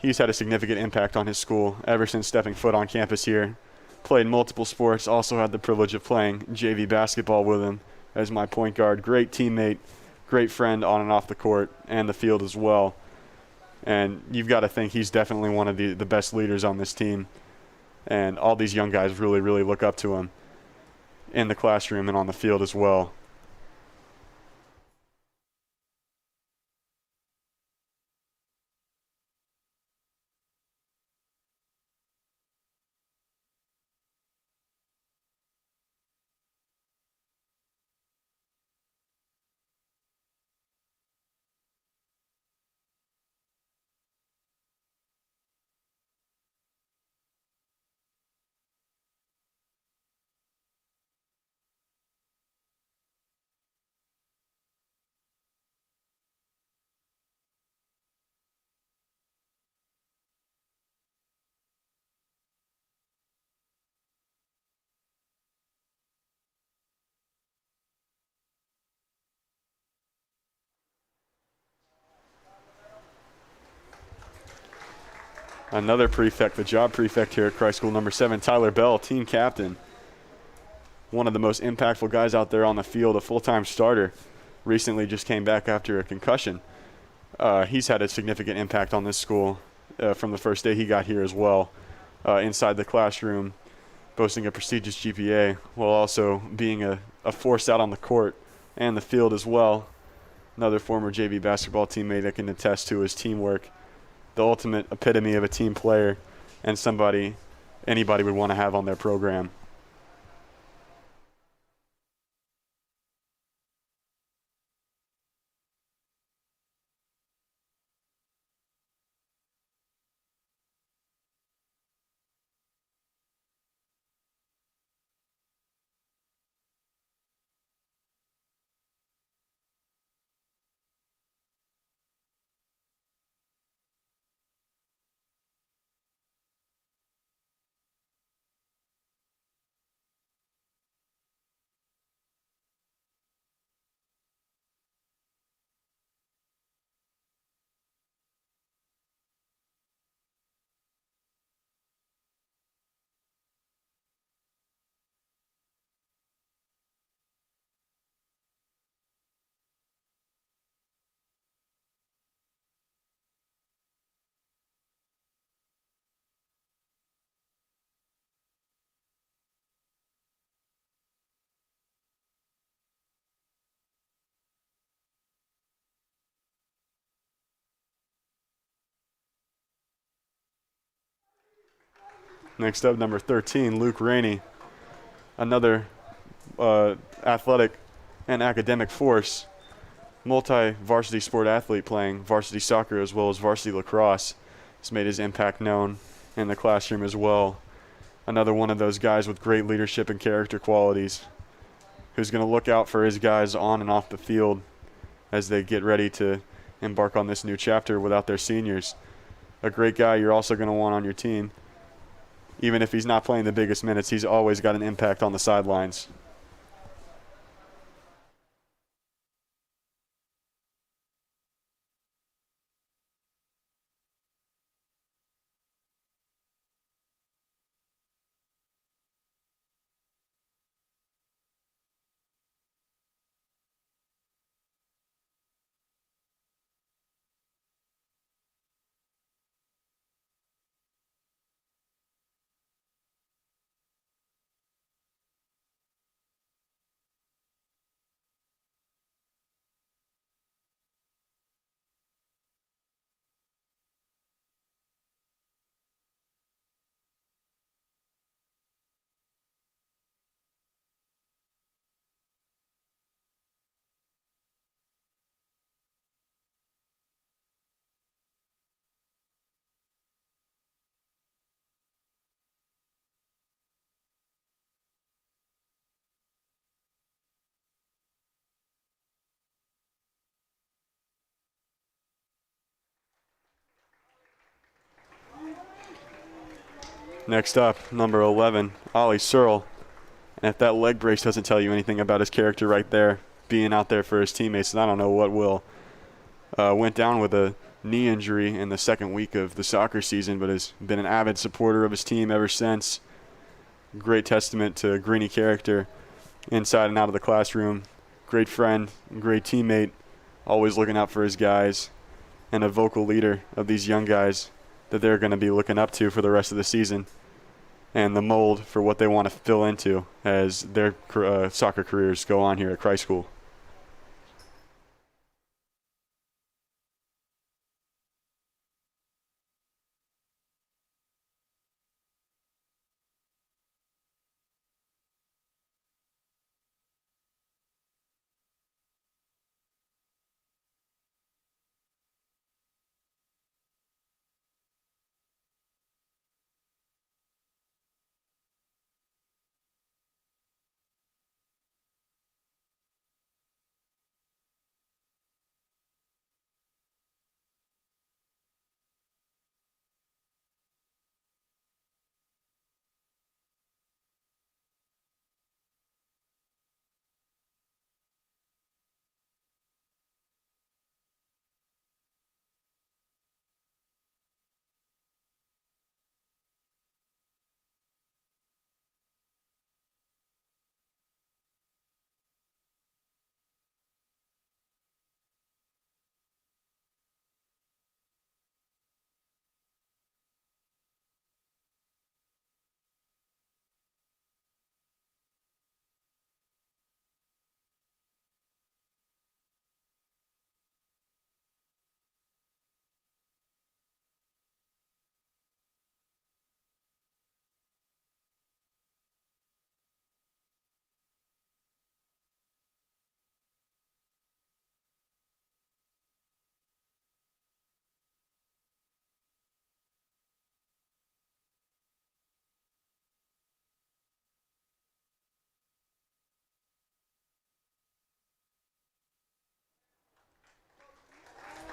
He's had a significant impact on his school ever since stepping foot on campus here. Played multiple sports, also had the privilege of playing JV basketball with him as my point guard. Great teammate, great friend on and off the court and the field as well. And you've got to think he's definitely one of the best leaders on this team. And all these young guys really, really look up to him in the classroom and on the field as well. Another prefect, the job prefect here at Christ School, number 7, Tyler Bell, team captain. One of the most impactful guys out there on the field, a full-time starter. Recently just came back after a concussion. He's had a significant impact on this school from the first day he got here as well. Inside the classroom, boasting a prestigious GPA, while also being a force out on the court and the field as well. another former JV basketball teammate that can attest to his teamwork, the ultimate epitome of a team player, and somebody anybody would want to have on their program. Next up, number 13, Luke Rainey, another athletic and academic force, multi-varsity sport athlete playing varsity soccer as well as varsity lacrosse. He's made his impact known in the classroom as well. Another one of those guys with great leadership and character qualities who's going to look out for his guys on and off the field as they get ready to embark on this new chapter without their seniors. A great guy you're also going to want on your team. Even if he's not playing the biggest minutes, he's always got an impact on the sidelines. Next up, number 11, Ollie Searle. And if that leg brace doesn't tell you anything about his character right there, being out there for his teammates, then I don't know what will. Went down with a knee injury in the second week of the soccer season, but has been an avid supporter of his team ever since. Great testament to Greenie character inside and out of the classroom. Great friend, great teammate, always looking out for his guys, and a vocal leader of these young guys that they're going to be looking up to for the rest of the season, and the mold for what they want to fill into as their soccer careers go on here at Christ School.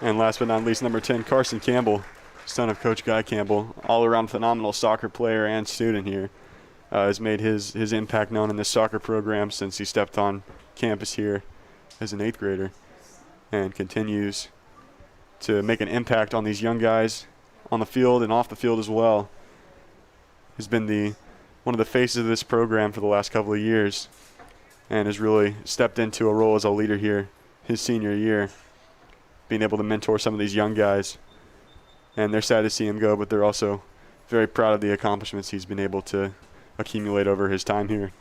And last but not least, number 10, Carson Campbell, son of Coach Guy Campbell, all-around phenomenal soccer player and student here. Has made his impact known in this soccer program since he stepped on campus here as an 8th grader, and continues to make an impact on these young guys on the field and off the field as well. He's been one of the faces of this program for the last couple of years, and has really stepped into a role as a leader here his senior year, being able to mentor some of these young guys. And they're sad to see him go, but they're also very proud of the accomplishments he's been able to accumulate over his time here.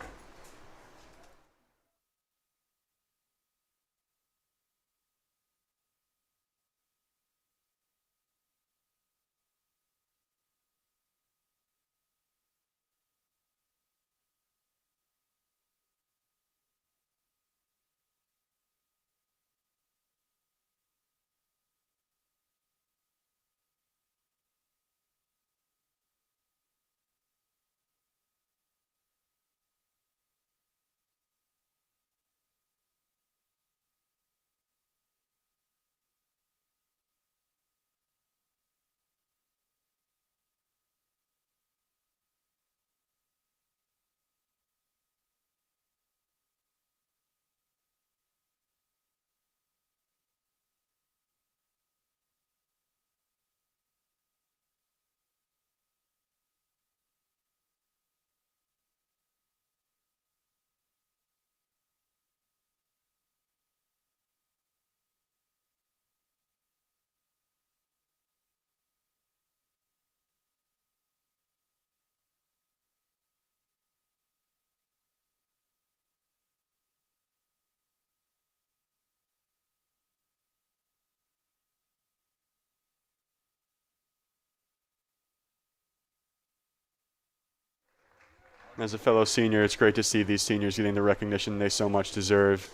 As a fellow senior, it's great to see these seniors getting the recognition they so much deserve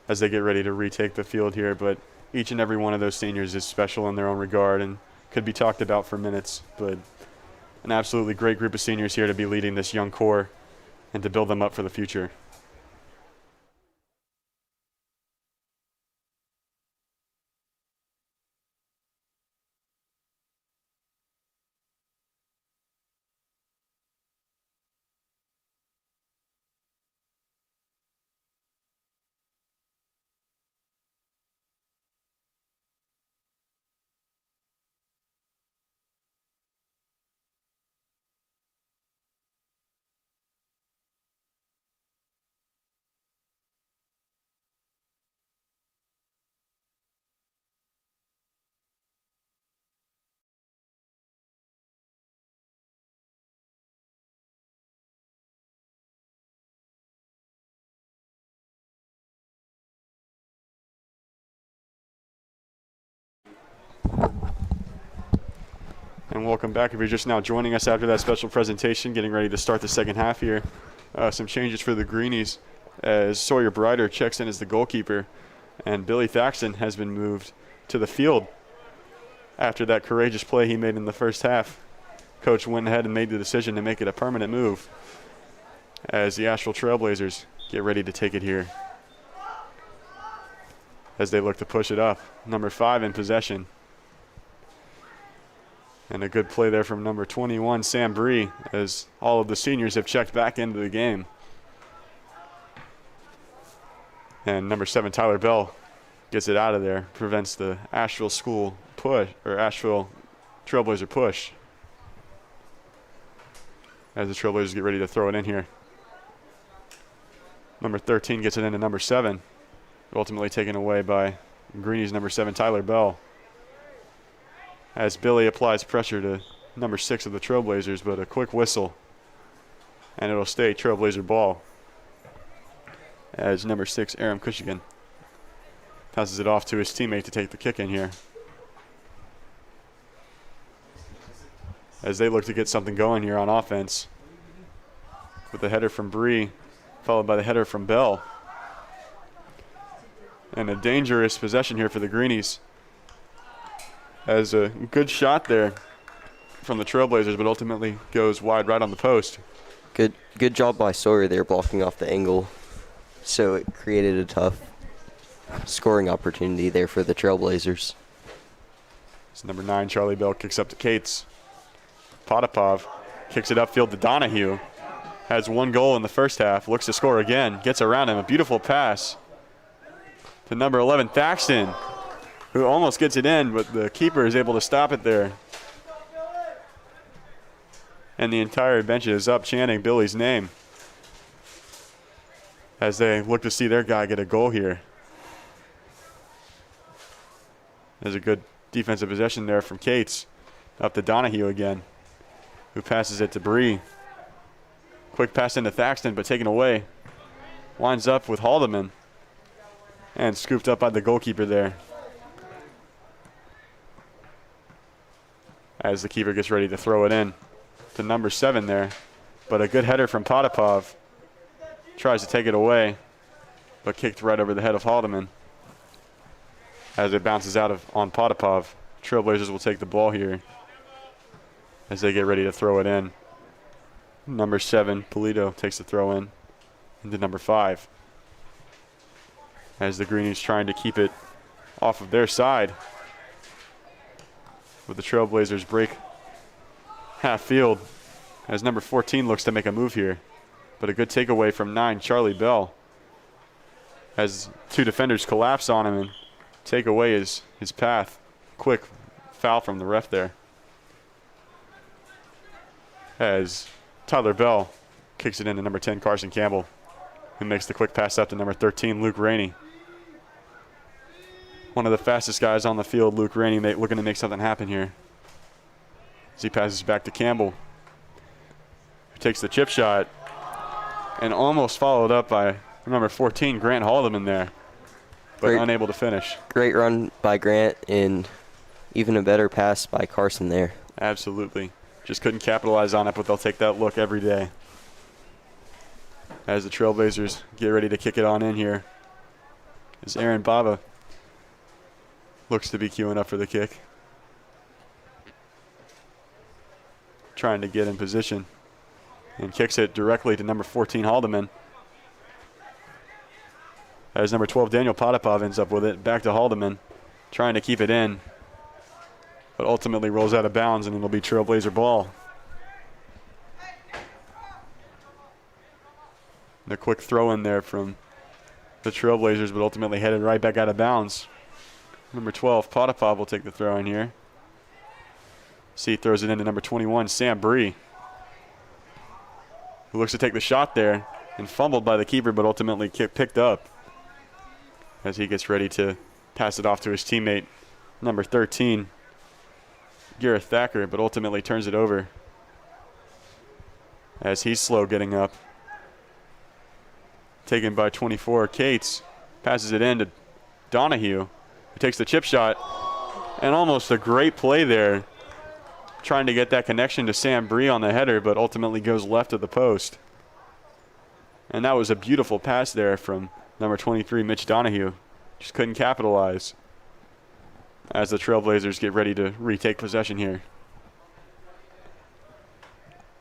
as they get ready to retake the field here. But each and every one of those seniors is special in their own regard and could be talked about for minutes. But an absolutely great group of seniors here to be leading this young core and to build them up for the future. And welcome back. If you're just now joining us after that special presentation, getting ready to start the second half here. Some changes for the Greenies as Sawyer Brighter checks in as the goalkeeper, and Billy Thaxton has been moved to the field after that courageous play he made in the first half. Coach went ahead and made the decision to make it a permanent move as the Asheville Trailblazers get ready to take it here as they look to push it up. Number 5 in possession. And a good play there from number 21, Sam Bree, as all of the seniors have checked back into the game. And number 7, Tyler Bell, gets it out of there, prevents the Asheville school push, or Asheville Trailblazer push, as the Trailblazers get ready to throw it in here. Number 13 gets it into number 7, ultimately taken away by Greenies number 7, Tyler Bell, as Billy applies pressure to number 6 of the Trailblazers, but a quick whistle, and it'll stay Trailblazer ball as number 6, Aram Cushigan, passes it off to his teammate to take the kick in here, as they look to get something going here on offense with the header from Bree, followed by the header from Bell. And a dangerous possession here for the Greenies, as a good shot there from the Trailblazers, but ultimately goes wide right on the post. Good job by Sawyer there blocking off the angle, so it created a tough scoring opportunity there for the Trailblazers. It's number 9, Charlie Bell, kicks up to Cates. Podapov kicks it upfield to Donahue. Has 1 goal in the first half. Looks to score again. Gets around him. A beautiful pass to number 11, Thaxton, who almost gets it in, but the keeper is able to stop it there. And the entire bench is up chanting Billy's name as they look to see their guy get a goal here. There's a good defensive possession there from Cates. Up to Donahue again, who passes it to Bree. Quick pass into Thaxton, but taken away. Winds up with Haldeman. And scooped up by the goalkeeper there. As the keeper gets ready to throw it in to number 7 there. But a good header from Podapov. Tries to take it away, but kicked right over the head of Haldeman. As it bounces out on Podapov. Trailblazers will take the ball here as they get ready to throw it in. Number 7, Polito, takes the throw in into number 5. As the Greenies trying to keep it off of their side. With the Trailblazers break half field as number 14 looks to make a move here. But a good takeaway from 9, Charlie Bell. As 2 defenders collapse on him and take away his path. Quick foul from the ref there. As Tyler Bell kicks it into number 10, Carson Campbell, who makes the quick pass up to number 13, Luke Rainey. One of the fastest guys on the field, Luke Rainey, looking to make something happen here. As he passes back to Campbell, who takes the chip shot and almost followed up by number 14, Grant Haldeman there, but unable to finish. Great run by Grant and even a better pass by Carson there. Absolutely. Just couldn't capitalize on it, but they'll take that look every day. As the Trailblazers get ready to kick it on in here. As Aaron Baba looks to be queuing up for the kick. Trying to get in position. And kicks it directly to number 14, Haldeman. As number 12, Daniel Podapov ends up with it. Back to Haldeman. Trying to keep it in. But ultimately rolls out of bounds, and it'll be Trailblazer ball. The quick throw in there from the Trailblazers, but ultimately headed right back out of bounds. Number 12, Podapov will take the throw in here. See, throws it into number 21, Sam Bree, who looks to take the shot there and fumbled by the keeper, but ultimately picked up as he gets ready to pass it off to his teammate, number 13, Gareth Thacker, but ultimately turns it over as he's slow getting up. Taken by 24, Cates passes it in to Donahue, who takes the chip shot, and almost a great play there, trying to get that connection to Sam Bree on the header, but ultimately goes left of the post. And that was a beautiful pass there from number 23, Mitch Donahue. Just couldn't capitalize as the Trailblazers get ready to retake possession here.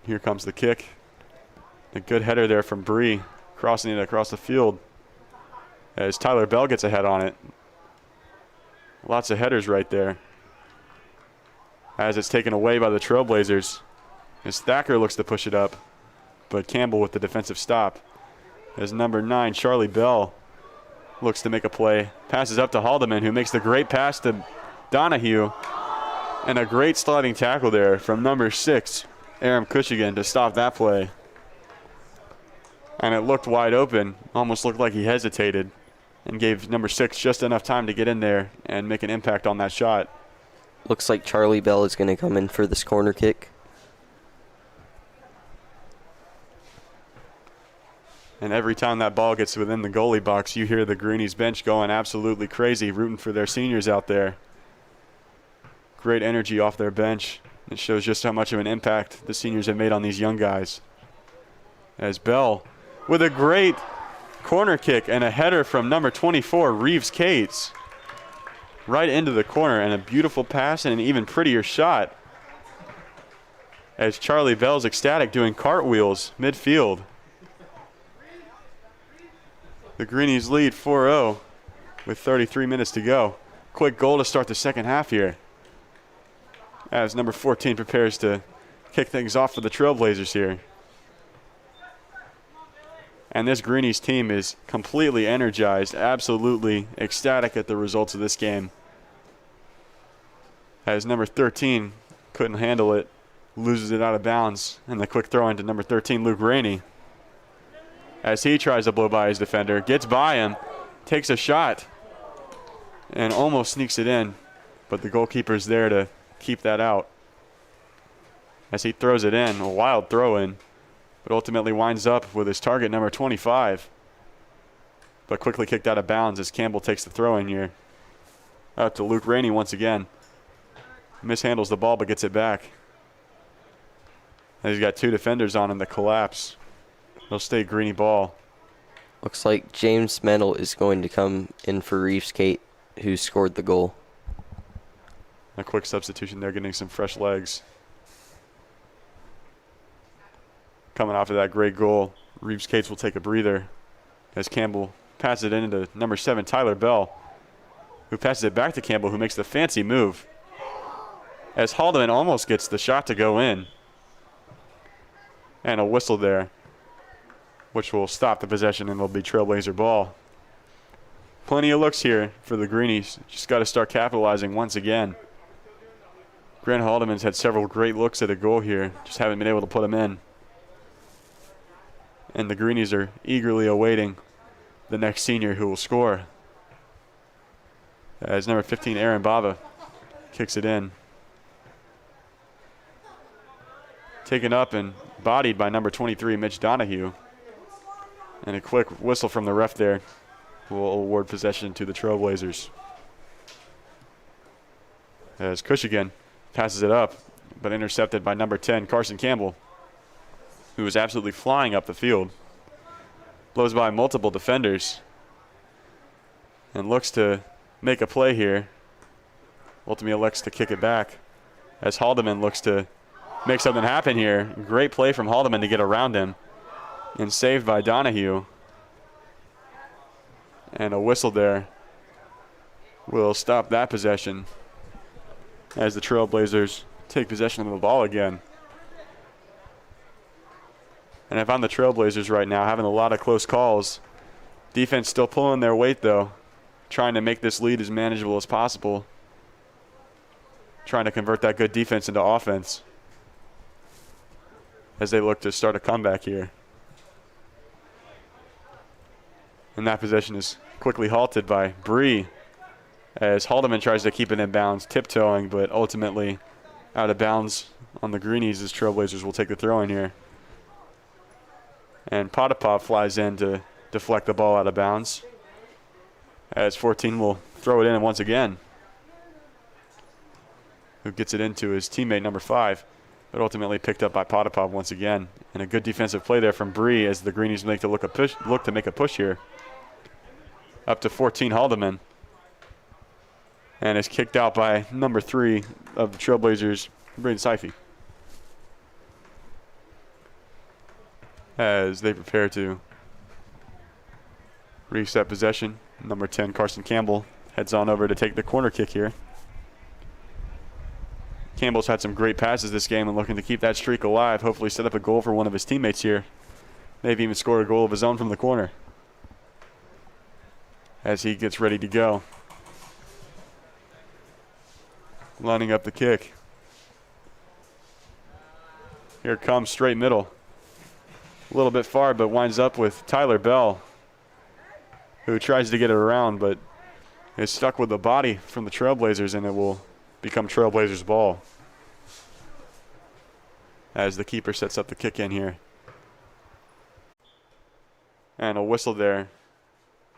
Here comes the kick. A good header there from Bree, crossing it across the field as Tyler Bell gets a head on it. Lots of headers right there as it's taken away by the Trailblazers. As Thacker looks to push it up, but Campbell with the defensive stop. As number 9, Charlie Bell, looks to make a play. Passes up to Haldeman, who makes the great pass to Donahue. And a great sliding tackle there from number 6, Aram Cushigan, to stop that play. And it looked wide open, almost looked like he hesitated, and gave number 6 just enough time to get in there and make an impact on that shot. Looks like Charlie Bell is going to come in for this corner kick. And every time that ball gets within the goalie box, you hear the Greenies bench going absolutely crazy, rooting for their seniors out there. Great energy off their bench. It shows just how much of an impact the seniors have made on these young guys. As Bell with a great corner kick and a header from number 24, Reeves Cates, right into the corner, and a beautiful pass and an even prettier shot as Charlie Bell's ecstatic doing cartwheels midfield. The Greenies lead 4-0 with 33 minutes to go. Quick goal to start the second half here, as number 14 prepares to kick things off for the Trailblazers here. And this Greenies team is completely energized, absolutely ecstatic at the results of this game. As number 13 couldn't handle it, loses it out of bounds, and the quick throw into number 13, Luke Rainey. As he tries to blow by his defender, gets by him, takes a shot, and almost sneaks it in, but the goalkeeper's there to keep that out. As he throws it in, a wild throw in, but ultimately winds up with his target, number 25, but quickly kicked out of bounds as Campbell takes the throw in here. Out to Luke Rainey once again. Mishandles the ball but gets it back. And he's got two defenders on him that collapse. They'll stay Greenie ball. Looks like James Mennel is going to come in for Reeves Kate, who scored the goal. A quick substitution there, getting some fresh legs. Coming off of that great goal, Reeves Cates will take a breather as Campbell passes it into number 7, Tyler Bell, who passes it back to Campbell, who makes the fancy move. As Haldeman almost gets the shot to go in. And a whistle there, which will stop the possession and will be Trailblazer ball. Plenty of looks here for the Greenies. Just got to start capitalizing once again. Grant Haldeman's had several great looks at a goal here, just haven't been able to put them in. And the Greenies are eagerly awaiting the next senior who will score. As number 15, Aaron Bava, kicks it in. Taken up and bodied by number 23, Mitch Donahue. And a quick whistle from the ref there will award possession to the Trailblazers. As Cushigan passes it up, but intercepted by number 10, Carson Campbell, who is absolutely flying up the field. Blows by multiple defenders and looks to make a play here. Ultimately elects to kick it back as Haldeman looks to make something happen here. Great play from Haldeman to get around him and saved by Donahue. And a whistle there will stop that possession as the Trailblazers take possession of the ball again. And if I'm the Trailblazers right now, having a lot of close calls. Defense still pulling their weight, though, trying to make this lead as manageable as possible, trying to convert that good defense into offense as they look to start a comeback here. And that possession is quickly halted by Bree as Haldeman tries to keep it in bounds, tiptoeing, but ultimately out of bounds on the Greenies as Trailblazers will take the throw in here. And Podapov flies in to deflect the ball out of bounds as 14 will throw it in once again, who gets it into his teammate number 5, but ultimately picked up by Podapov once again. And a good defensive play there from Bree as the Greenies look to make a push here. Up to 14, Haldeman. And is kicked out by number 3 of the Trailblazers, Braden Seifey, as they prepare to reset possession. Number 10, Carson Campbell, heads on over to take the corner kick here. Campbell's had some great passes this game and looking to keep that streak alive, hopefully set up a goal for one of his teammates here. Maybe even score a goal of his own from the corner as he gets ready to go. Lining up the kick. Here it comes, straight middle. A little bit far, but winds up with Tyler Bell, who tries to get it around, but is stuck with the body from the Trailblazers, and it will become Trailblazers ball as the keeper sets up the kick in here. And a whistle there,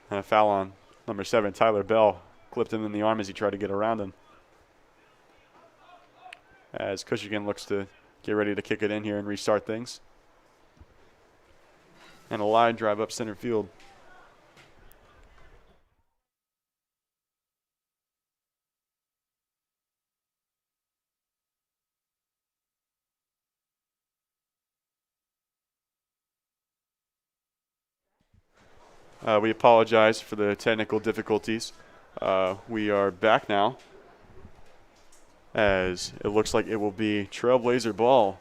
and a foul on number 7, Tyler Bell. Clipped him in the arm as he tried to get around him. As Cushigan looks to get ready to kick it in here and restart things. And a line drive up center field. We apologize for the technical difficulties. We are back now, as it looks like it will be Trailblazer ball.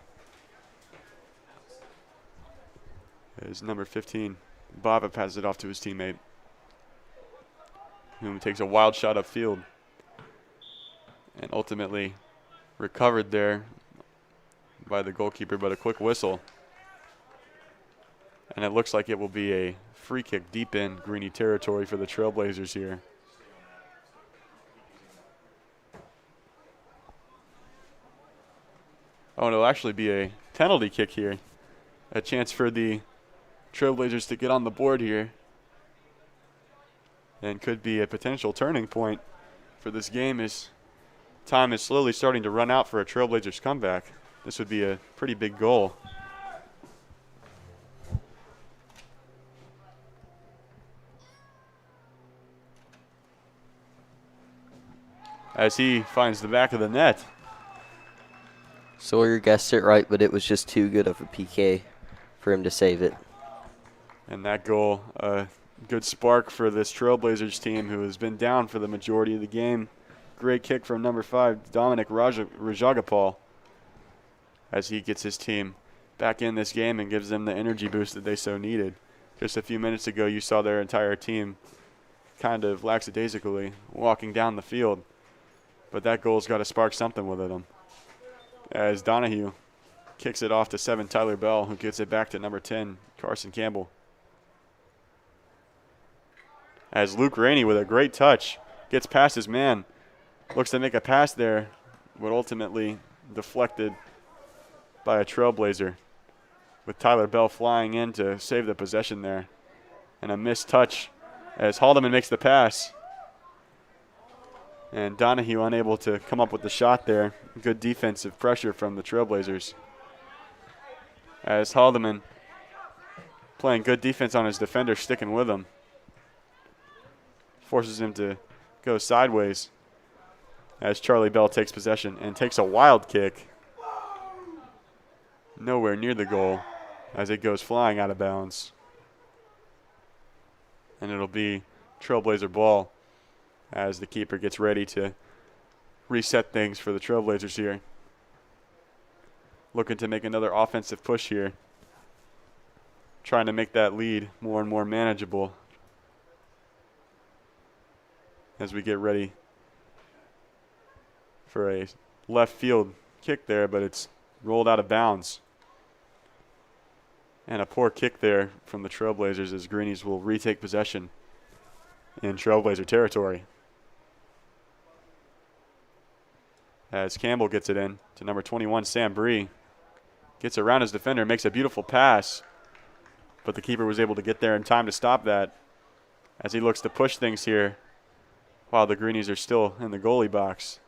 As number 15, Bava passes it off to his teammate, who takes a wild shot upfield and ultimately recovered there by the goalkeeper, but a quick whistle. And it looks like it will be a free kick deep in Greenie territory for the Trailblazers here. Oh, and it'll actually be a penalty kick here. A chance for the Trailblazers to get on the board here. And could be a potential turning point for this game as time is slowly starting to run out for a Trailblazers comeback. This would be a pretty big goal. As he finds the back of the net. Sawyer guessed it right, but it was just too good of a PK for him to save it. And that goal, a good spark for this Trailblazers team, who has been down for the majority of the game. Great kick from number 5, Dominic Rajagopal, as he gets his team back in this game and gives them the energy boost that they so needed. Just a few minutes ago, you saw their entire team kind of lackadaisically walking down the field. But that goal's got to spark something with them. As Donahue kicks it off to 7, Tyler Bell, who gets it back to number 10, Carson Campbell. As Luke Rainey, with a great touch, gets past his man. Looks to make a pass there, but ultimately deflected by a Trailblazer, with Tyler Bell flying in to save the possession there. And a missed touch as Haldeman makes the pass. And Donahue unable to come up with the shot there. Good defensive pressure from the Trailblazers. As Haldeman playing good defense on his defender, sticking with him. Forces him to go sideways as Charlie Bell takes possession and takes a wild kick. Nowhere near the goal as it goes flying out of bounds. And it'll be Trailblazer ball as the keeper gets ready to reset things for the Trailblazers here. Looking to make another offensive push here. Trying to make that lead more and more manageable as we get ready for a left field kick there, but it's rolled out of bounds. And a poor kick there from the Trailblazers as Greenies will retake possession in Trailblazer territory. As Campbell gets it in to number 21, Sam Bree. Gets around his defender, makes a beautiful pass, but the keeper was able to get there in time to stop that as he looks to push things here while the Greenies are still in the goalie box.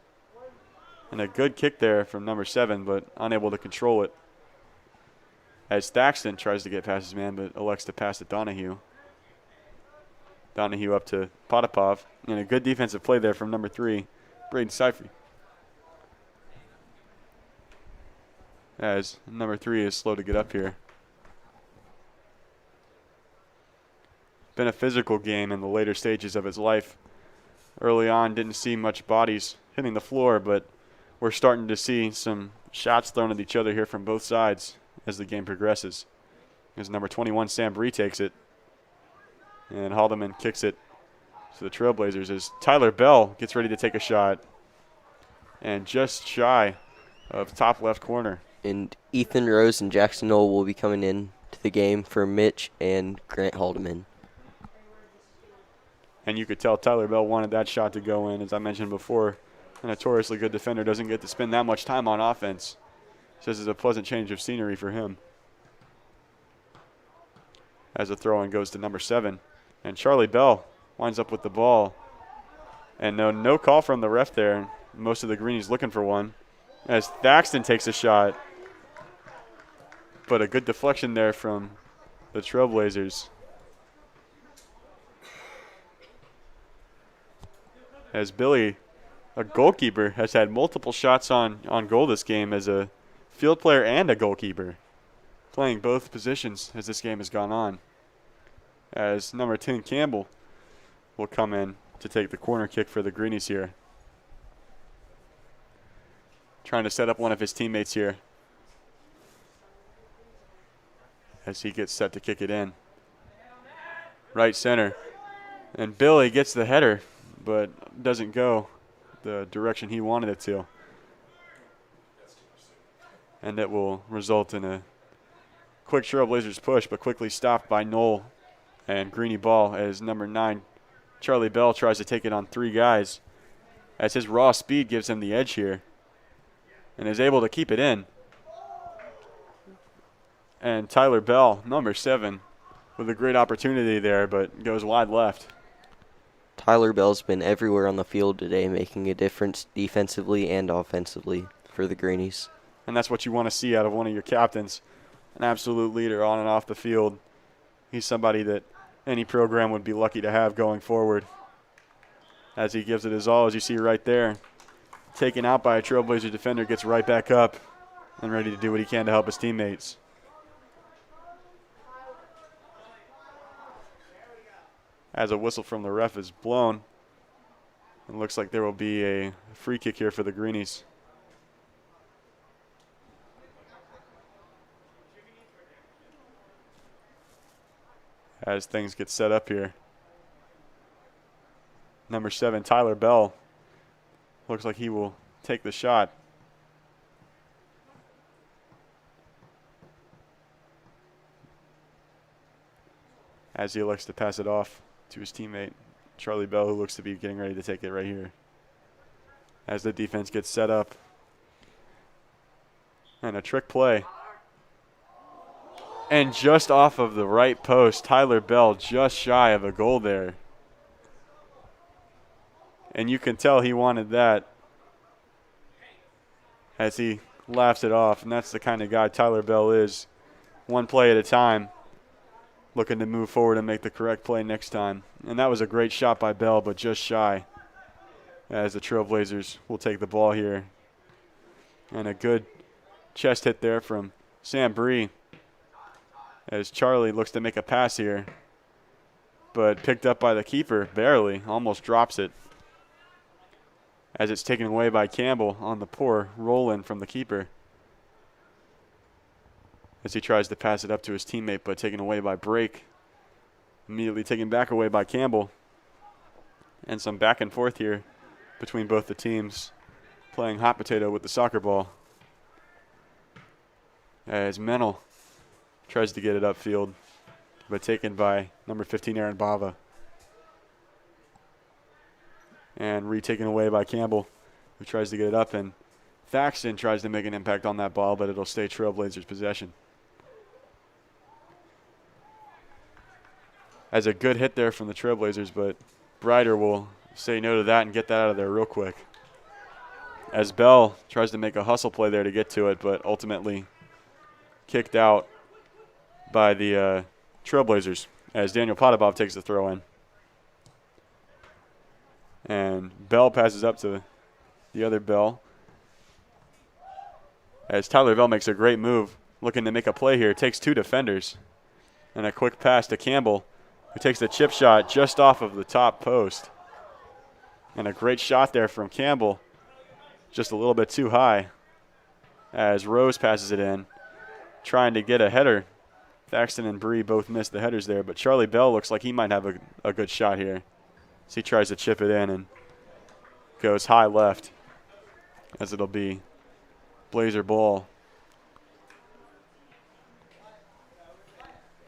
And a good kick there from number 7, but unable to control it. As Thaxton tries to get past his man, but elects to pass to Donahue. Donahue up to Podapov. And a good defensive play there from number 3, Braden Seifert. As number 3 is slow to get up here. Been a physical game in the later stages of his life. Early on, didn't see much bodies hitting the floor, but we're starting to see some shots thrown at each other here from both sides as the game progresses. As number 21, Sam Bree, takes it. And Haldeman kicks it to the Trailblazers as Tyler Bell gets ready to take a shot. And just shy of top left corner. And Ethan Rose and Jackson Knoll will be coming in to the game for Mitch and Grant Haldeman. And you could tell Tyler Bell wanted that shot to go in. As I mentioned before, a notoriously good defender doesn't get to spend that much time on offense. So this is a pleasant change of scenery for him. As the throw-in goes to number 7. And Charlie Bell winds up with the ball. And no call from the ref there. Most of the Greenies looking for one. As Thaxton takes a shot. But a good deflection there from the Trailblazers. As Billy, a goalkeeper, has had multiple shots on goal this game as a field player and a goalkeeper, playing both positions as this game has gone on. as number 10 Campbell will come in to take the corner kick for the Greenies here. Trying to set up one of his teammates here as he gets set to kick it in. Right center. And Billy gets the header, but doesn't go the direction he wanted it to. And that will result in a quick Trailblazers push, but quickly stopped by Knoll and Greenie ball as number 9 Charlie Bell tries to take it on 3 guys as his raw speed gives him the edge here and is able to keep it in. And Tyler Bell, number 7, with a great opportunity there, but goes wide left. Tyler Bell's been everywhere on the field today, making a difference defensively and offensively for the Greenies. And that's what you want to see out of one of your captains, an absolute leader on and off the field. He's somebody that any program would be lucky to have going forward, as he gives it his all, as you see right there. Taken out by a Trailblazer defender, gets right back up and ready to do what he can to help his teammates. As a whistle from the ref is blown, it looks like there will be a free kick here for the Greenies. As things get set up here. Number 7, Tyler Bell, looks like he will take the shot. As he elects to pass it off to his teammate, Charlie Bell, who looks to be getting ready to take it right here. As the defense gets set up. And a trick play. And just off of the right post, Tyler Bell just shy of a goal there. And you can tell he wanted that as he laughs it off. And that's the kind of guy Tyler Bell is. One play at a time, looking to move forward and make the correct play next time. And that was a great shot by Bell, but just shy, as the Trailblazers will take the ball here. And a good chest hit there from Sam Bree, as Charlie looks to make a pass here, but picked up by the keeper, barely, almost drops it, as it's taken away by Campbell on the poor roll-in from the keeper, as he tries to pass it up to his teammate, but taken away by Brake. Immediately taken back away by Campbell. And some back and forth here between both the teams, playing hot potato with the soccer ball. As Mennel tries to get it upfield, but taken by number 15, Aaron Bava. And retaken away by Campbell, who tries to get it up. And Thaxton tries to make an impact on that ball, but it'll stay Trailblazers' possession. As a good hit there from the Trailblazers, but Brighter will say no to that and get that out of there real quick. As Bell tries to make a hustle play there to get to it, but ultimately kicked out by the Trailblazers as Daniel Podapov takes the throw in. And Bell passes up to the other Bell, as Tyler Bell makes a great move, looking to make a play here. Takes 2 defenders. And a quick pass to Campbell, who takes the chip shot just off of the top post. And a great shot there from Campbell, just a little bit too high, as Rose passes it in, trying to get a header. Thaxton and Bree both missed the headers there, but Charlie Bell looks like he might have a good shot here. So he tries to chip it in and goes high left, as it'll be Blazer ball.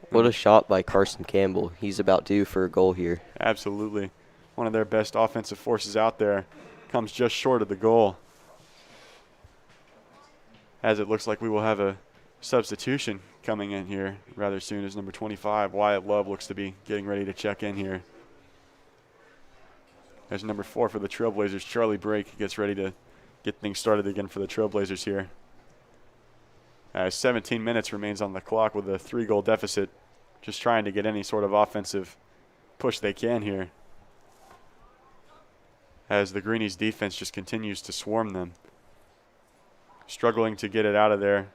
What a shot by Carson Campbell. He's about due for a goal here. Absolutely. One of their best offensive forces out there. Comes just short of the goal. As it looks like we will have a substitution coming in here rather soon, as number 25, Wyatt Love, looks to be getting ready to check in here. As number 4 for the Trailblazers, Charlie Brake, gets ready to get things started again for the Trailblazers here. 17 minutes remains on the clock with a 3-goal deficit. Just trying to get any sort of offensive push they can here, as the Greenies defense just continues to swarm them. Struggling to get it out of their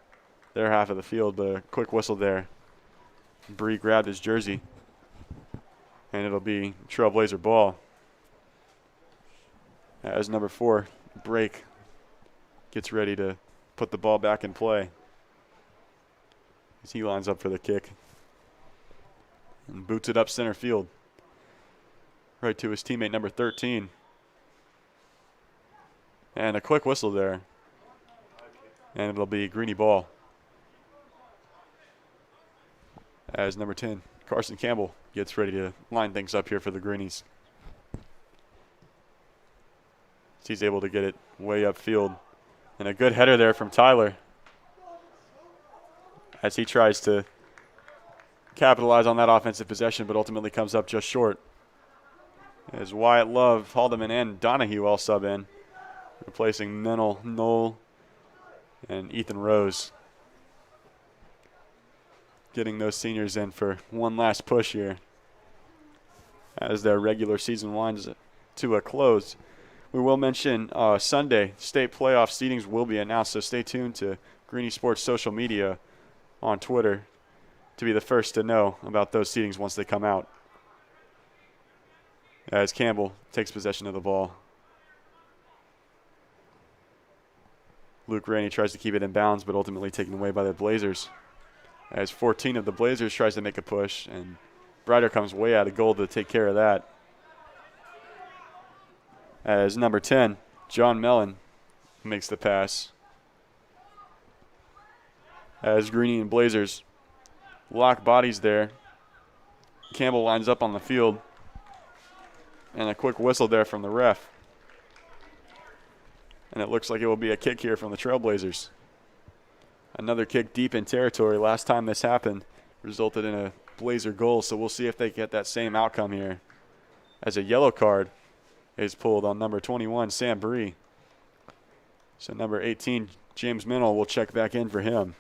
half of the field, but a quick whistle there. Bree grabbed his jersey And it'll be Trailblazer ball. As number 4, Break, gets ready to put the ball back in play. As he lines up for the kick. And boots it up center field. Right to his teammate number 13. And a quick whistle there. And it'll be Greenie ball. As number 10, Carson Campbell, gets ready to line things up here for the Greenies. He's able to get it way upfield. And a good header there from Tyler as he tries to capitalize on that offensive possession, but ultimately comes up just short. As Wyatt Love, Haldeman, and Donahue all sub in, replacing Mennel, Knoll, and Ethan Rose. Getting those seniors in for one last push here as their regular season winds to a close. We will mention Sunday, state playoff seedings will be announced, so stay tuned to Greenie Sports social media on Twitter to be the first to know about those seedings once they come out. As Campbell takes possession of the ball. Luke Rainey tries to keep it in bounds, but ultimately taken away by the Blazers. As 14 of the Blazers tries to make a push, and Brighter comes way out of goal to take care of that. As number 10, John Mellon, makes the pass. As Greenie and Blazers lock bodies there. Campbell lines up on the field. And a quick whistle there from the ref. And it looks like it will be a kick here from the Trailblazers. Another kick deep in territory. Last time this happened resulted in a Blazer goal, so we'll see if they get that same outcome here. As a yellow card is pulled on number 21, Sam Bree. So number 18, James Mennel, will check back in for him.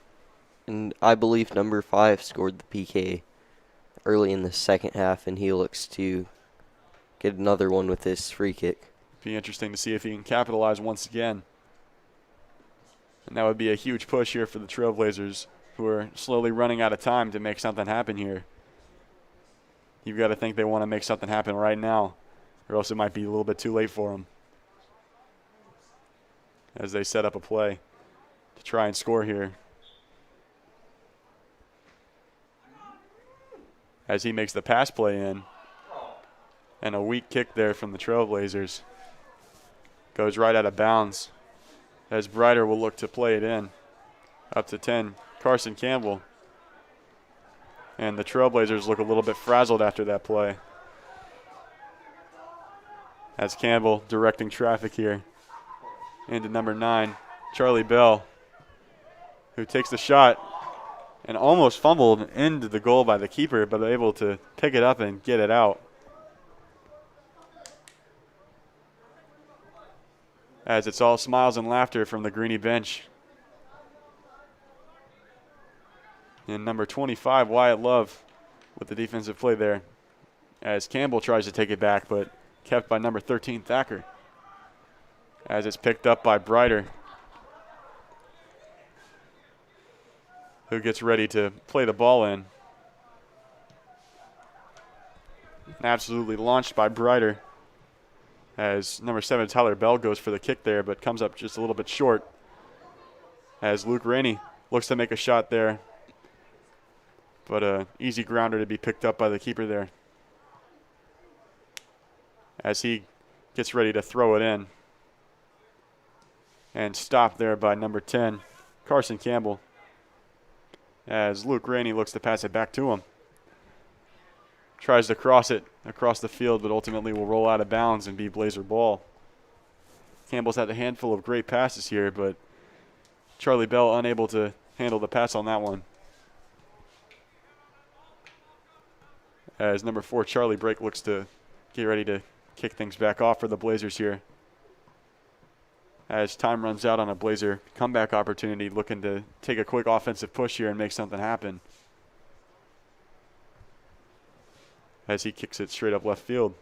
And I believe number 5 scored the PK early in the second half, and he looks to get another one with this free kick. Be interesting to see if he can capitalize once again. And that would be a huge push here for the Trailblazers, who are slowly running out of time to make something happen here. You've got to think they want to make something happen right now, or else it might be a little bit too late for them. As they set up a play to try and score here. As he makes the pass play in. And a weak kick there from the Trailblazers. Goes right out of bounds. As Brighter will look to play it in. Up to 10, Carson Campbell. And the Trailblazers look a little bit frazzled after that play. As Campbell directing traffic here into number 9, Charlie Bell, who takes the shot and almost fumbled into the goal by the keeper, but able to pick it up and get it out. As it's all smiles and laughter from the Greenie bench. And number 25, Wyatt Love, with the defensive play there. As Campbell tries to take it back, but kept by number 13, Thacker. As it's picked up by Brighter, who gets ready to play the ball in. Absolutely launched by Brighter. As number 7, Tyler Bell, goes for the kick there, but comes up just a little bit short. As Luke Rainey looks to make a shot there. But an easy grounder to be picked up by the keeper there. As he gets ready to throw it in. And stopped there by number 10, Carson Campbell. As Luke Rainey looks to pass it back to him. Tries to cross it across the field, but ultimately will roll out of bounds and be Blazer ball. Campbell's had a handful of great passes here, but Charlie Bell unable to handle the pass on that one. As number 4, Charlie Brake, looks to get ready to kick things back off for the Blazers here. As time runs out on a Blazer comeback opportunity, looking to take a quick offensive push here and make something happen. As he kicks it straight up left field.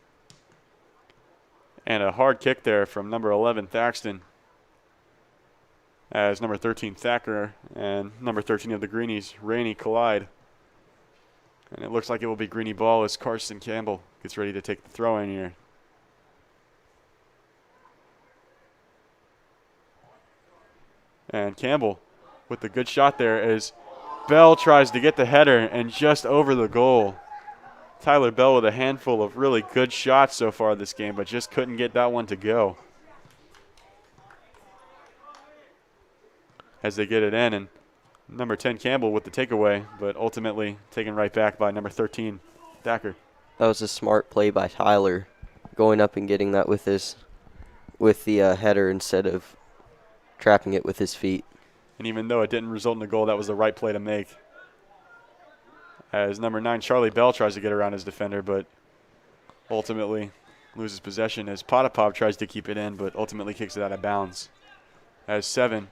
And a hard kick there from number 11, Thaxton. As number 13, Thacker, and number 13 of the Greenies, Rainey, collide. And it looks like it will be Greenie ball as Carson Campbell gets ready to take the throw in here. And Campbell with the good shot there as Bell tries to get the header and just over the goal. Tyler Bell with a handful of really good shots so far this game, but just couldn't get that one to go. As they get it in, and number 10 Campbell with the takeaway, but ultimately taken right back by number 13 Thacker. That was a smart play by Tyler, going up and getting that with the header instead of trapping it with his feet. And even though it didn't result in a goal, that was the right play to make. As number 9 Charlie Bell tries to get around his defender, but ultimately loses possession as Podapov tries to keep it in, but ultimately kicks it out of bounds. As 7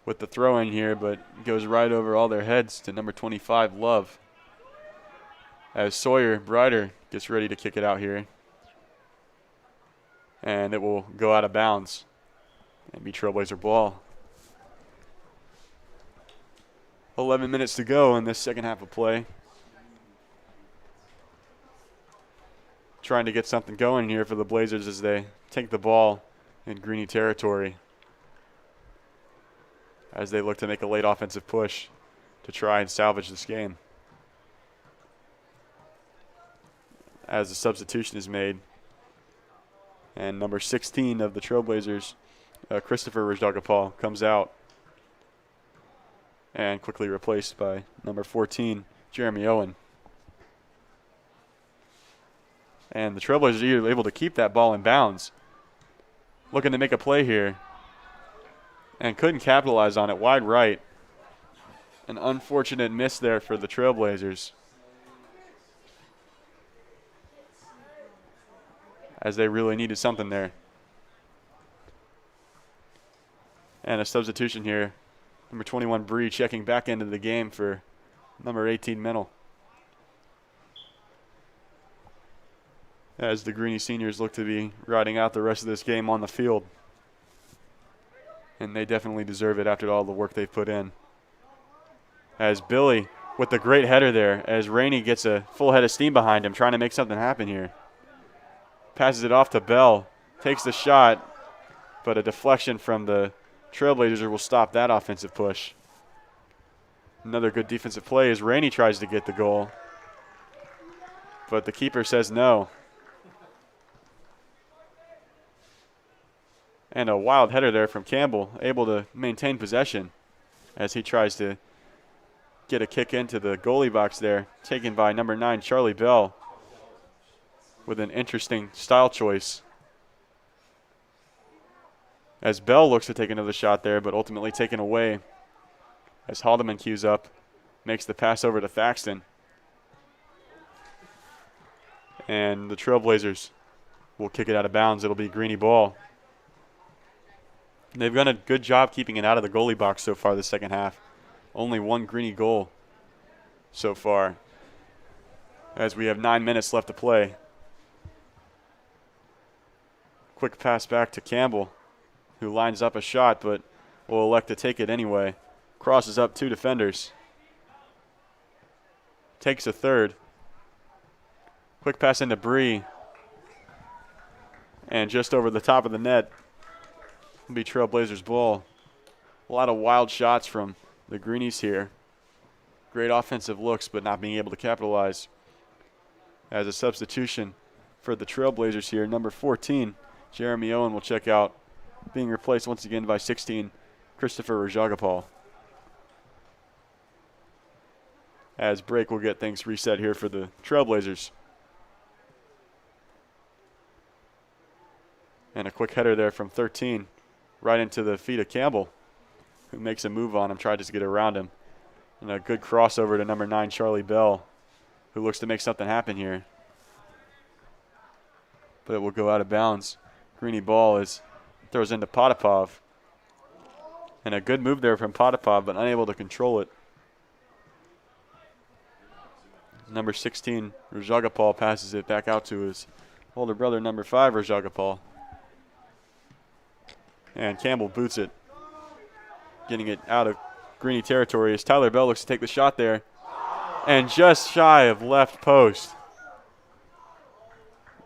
with the throw in here, but goes right over all their heads to number 25 Love. As Sawyer Brighter gets ready to kick it out here. And it will go out of bounds and be Trailblazer ball. 11 minutes to go in this second half of play. Trying to get something going here for the Blazers as they take the ball in Greenie territory, as they look to make a late offensive push to try and salvage this game. As the substitution is made, and number 16 of the Trailblazers, Christopher Rajagopal, comes out and quickly replaced by number 14, Jeremy Owen. And the Trailblazers are able to keep that ball in bounds. Looking to make a play here. And couldn't capitalize on it, wide right. An unfortunate miss there for the Trailblazers, as they really needed something there. And a substitution here. Number 21, Bree, checking back into the game for number 18, Mennel. As the Greenie seniors look to be riding out the rest of this game on the field. And they definitely deserve it after all the work they've put in. As Billy with the great header there, as Rainey gets a full head of steam behind him, trying to make something happen here. Passes it off to Bell, takes the shot, but a deflection from the Trailblazers will stop that offensive push. Another good defensive play as Rainey tries to get the goal, but the keeper says no. And a wild header there from Campbell, able to maintain possession as he tries to get a kick into the goalie box there, taken by number 9, Charlie Bell, with an interesting style choice. As Bell looks to take another shot there, but ultimately taken away as Haldeman cues up, makes the pass over to Thaxton. And the Trailblazers will kick it out of bounds. It'll be Greenie ball. They've done a good job keeping it out of the goalie box so far this second half. Only one Greenie goal so far, as we have 9 minutes left to play. Quick pass back to Campbell, who lines up a shot but will elect to take it anyway. Crosses up 2 defenders. Takes a third. Quick pass into Bree. And just over the top of the net will be Trailblazers ball. A lot of wild shots from the Greenies here. Great offensive looks, but not being able to capitalize. As a substitution for the Trailblazers here, number 14, Jeremy Owen, will check out, being replaced once again by 16, Christopher Rajagopal. As break will get things reset here for the Trailblazers. And a quick header there from 13, right into the feet of Campbell, who makes a move on him, tried to get around him. And a good crossover to number 9, Charlie Bell, who looks to make something happen here. But it will go out of bounds. Greenie ball throws into Podapov. And a good move there from Podapov, but unable to control it. Number 16, Rajagopal, passes it back out to his older brother, number 5, Rajagopal. And Campbell boots it, getting it out of Greenie territory as Tyler Bell looks to take the shot there. and just shy of left post.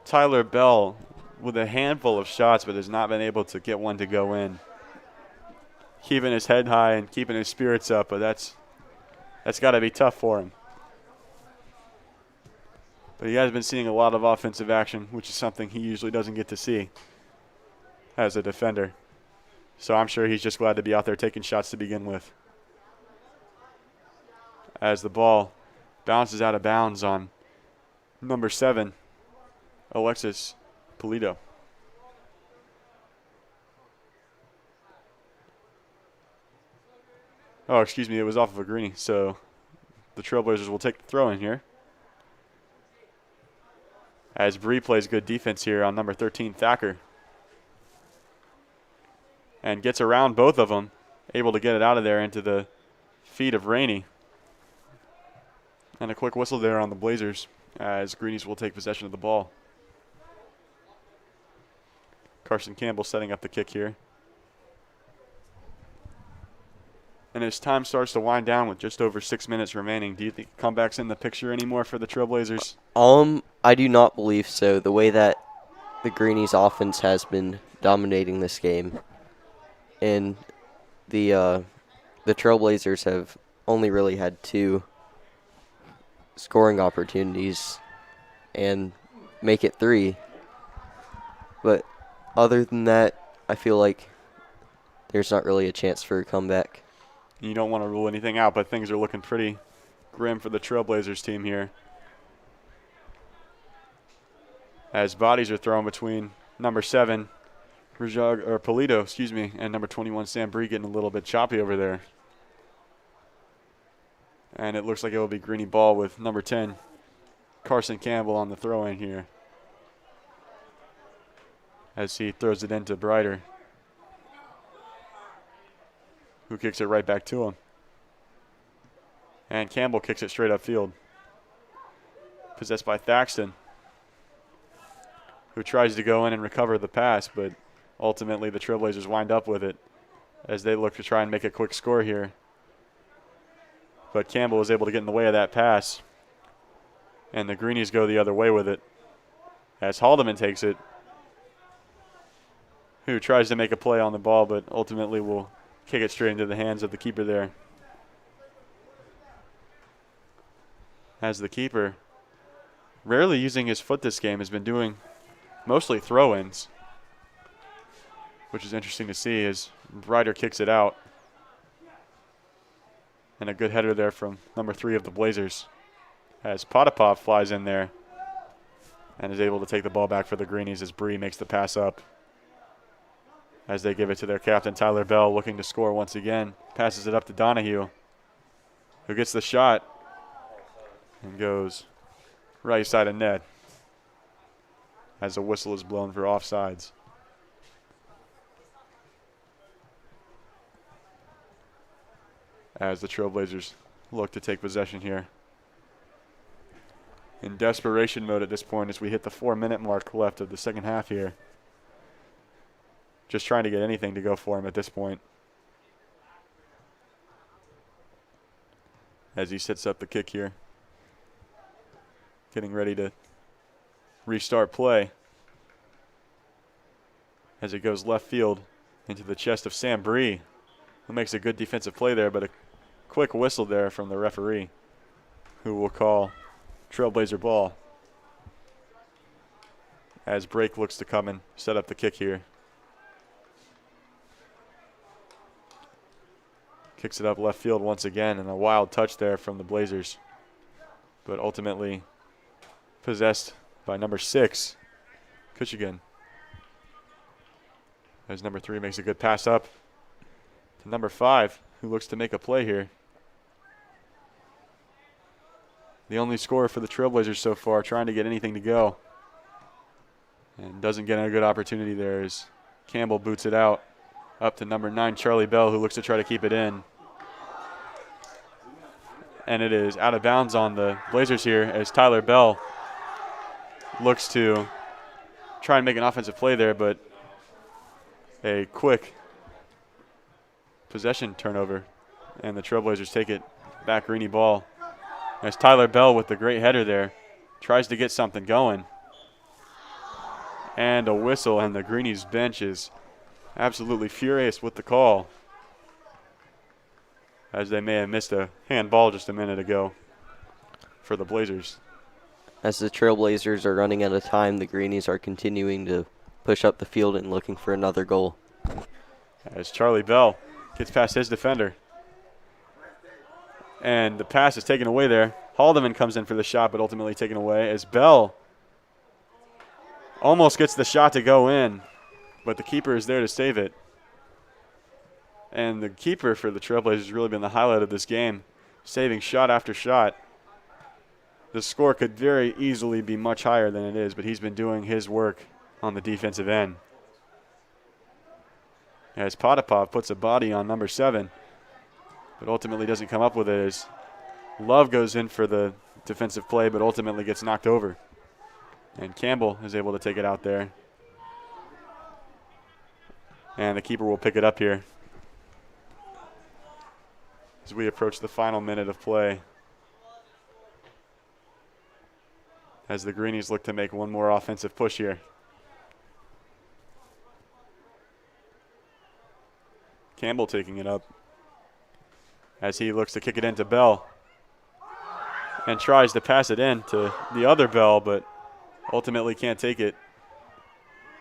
Tyler Bell with a handful of shots, but has not been able to get one to go in. Keeping his head high and keeping his spirits up, but that's got to be tough for him. But he has been seeing a lot of offensive action, which is something he usually doesn't get to see as a defender. So I'm sure he's just glad to be out there taking shots to begin with. As the ball bounces out of bounds on number 7, Alexis Polito. Oh, excuse me, it was off of a Greenie, so the Trailblazers will take the throw in here. As Bree plays good defense here on number 13, Thacker. And gets around both of them, able to get it out of there into the feet of Rainey. And a quick whistle there on the Blazers as Greenies will take possession of the ball. Carson Campbell setting up the kick here. And as time starts to wind down with just over 6 minutes remaining, do you think comeback's in the picture anymore for the Trailblazers? I do not believe so. The way that the Greenies offense has been dominating this game. And the Trailblazers have only really had 2 scoring opportunities and make it 3. But other than that, I feel like there's not really a chance for a comeback. You don't want to rule anything out, but things are looking pretty grim for the Trailblazers team here. As bodies are thrown between number 7, Polito, and number 21, Sam Bree getting a little bit choppy over there. And it looks like it will be Greenie ball with number 10, Carson Campbell on the throw-in here. As he throws it into Brighter, who kicks it right back to him. And Campbell kicks it straight upfield. Possessed by Thaxton, who tries to go in and recover the pass, but ultimately the Trailblazers wind up with it as they look to try and make a quick score here. But Campbell was able to get in the way of that pass, and the Greenies go the other way with it as Haldeman takes it, who tries to make a play on the ball, but ultimately will kick it straight into the hands of the keeper there. As the keeper, rarely using his foot this game, has been doing mostly throw-ins, which is interesting to see as Ryder kicks it out. And a good header there from number 3 of the Blazers as Podapov flies in there and is able to take the ball back for the Greenies as Bree makes the pass up. As they give it to their captain, Tyler Bell, looking to score once again. Passes it up to Donahue, who gets the shot and goes right side of net as a whistle is blown for offsides. As the Trailblazers look to take possession here. In desperation mode at this point as we hit the 4-minute mark left of the second half here. Just trying to get anything to go for him at this point. As he sets up the kick here. Getting ready to restart play. As it goes left field into the chest of Sam Bree, who makes a good defensive play there, but a quick whistle there from the referee, who will call Trailblazer ball. As Brake looks to come and set up the kick here. Kicks it up left field once again, and a wild touch there from the Blazers. But ultimately possessed by number 6, Kushigan. As number 3 makes a good pass up to number 5, who looks to make a play here. The only scorer for the Trailblazers so far, trying to get anything to go. And doesn't get a good opportunity there as Campbell boots it out. Up to number 9, Charlie Bell, who looks to try to keep it in. And it is out of bounds on the Blazers here as Tyler Bell looks to try and make an offensive play there, but a quick possession turnover. And the Trailblazers take it back, Greenie ball. As Tyler Bell with the great header there tries to get something going. And a whistle, and the Greenies bench is absolutely furious with the call, as they may have missed a handball just a minute ago for the Blazers. As the Trailblazers are running out of time, the Greenies are continuing to push up the field and looking for another goal. As Charlie Bell gets past his defender. And the pass is taken away there. Haldeman comes in for the shot, but ultimately taken away as Bell almost gets the shot to go in, but the keeper is there to save it. And the keeper for the Trailblazers has really been the highlight of this game, saving shot after shot. The score could very easily be much higher than it is, but he's been doing his work on the defensive end. As Podapov puts a body on number 7, but ultimately doesn't come up with it, as Love goes in for the defensive play, but ultimately gets knocked over. And Campbell is able to take it out there. And the keeper will pick it up here as we approach the final minute of play, as the Greenies look to make one more offensive push here. Campbell taking it up as he looks to kick it into Bell and tries to pass it in to the other Bell, but ultimately can't take it,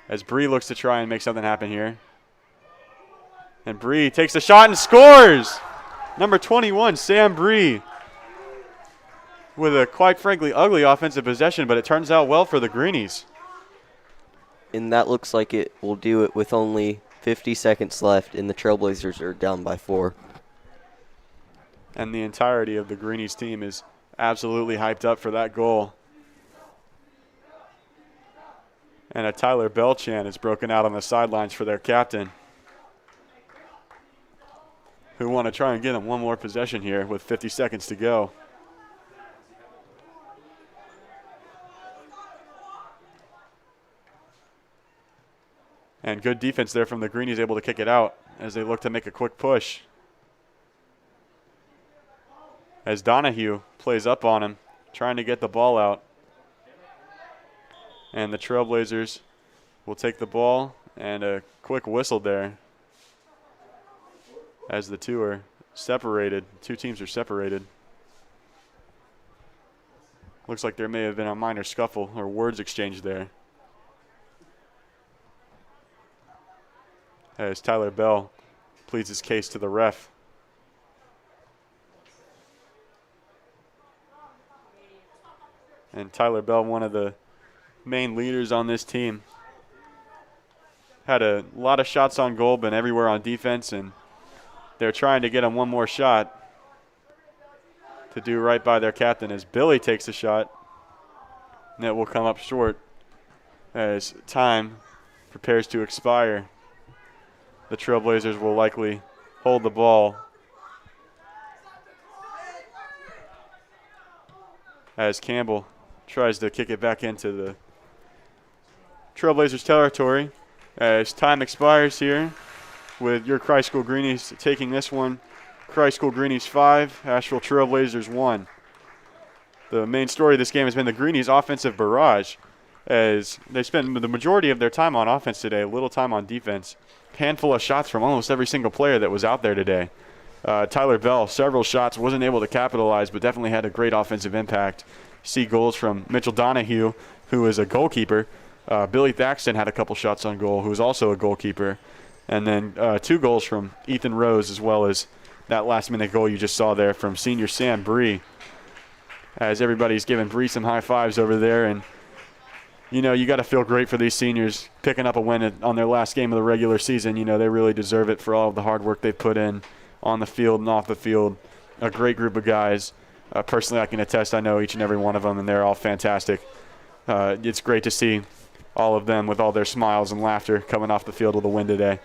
as Bree looks to try and make something happen here. And Bree takes a shot and scores! Number 21, Sam Bree, with a quite frankly ugly offensive possession, but it turns out well for the Greenies. And that looks like it will do it with only 50 seconds left, and the Trailblazers are down by 4. And the entirety of the Greenies team is absolutely hyped up for that goal. And a Tyler Bell chant is broken out on the sidelines for their captain, who want to try and get him one more possession here with 50 seconds to go. And good defense there from the Greenies, able to kick it out as they look to make a quick push. As Donahue plays up on him, trying to get the ball out. And the Trailblazers will take the ball, and a quick whistle there as the two are separated. Two teams are separated. Looks like there may have been a minor scuffle or words exchanged there, as Tyler Bell pleads his case to the ref. And Tyler Bell, one of the main leaders on this team, had a lot of shots on goal, been everywhere on defense, and they're trying to get him one more shot to do right by their captain, as Billy takes a shot. Net will come up short as time prepares to expire. The Trailblazers will likely hold the ball as Campbell tries to kick it back into the Trailblazers territory as time expires here, with your Christ School Greenies taking this one. Christ School Greenies 5, Asheville Trailblazers 1. The main story of this game has been the Greenies' offensive barrage, as they spent the majority of their time on offense today, little time on defense. Handful of shots from almost every single player that was out there today. Tyler Bell, several shots, wasn't able to capitalize, but definitely had a great offensive impact. See goals from Mitchell Donahue, who is a goalkeeper. Billy Thaxton had a couple shots on goal, who is also a goalkeeper. And then 2 goals from Ethan Rose, as well as that last-minute goal you just saw there from senior Sam Bree, as everybody's giving Bree some high fives over there. And, you know, you got to feel great for these seniors picking up a win on their last game of the regular season. You know, they really deserve it for all of the hard work they've put in on the field and off the field. A great group of guys. Personally, I can attest, I know each and every one of them, and they're all fantastic. It's great to see all of them with all their smiles and laughter coming off the field with a win today.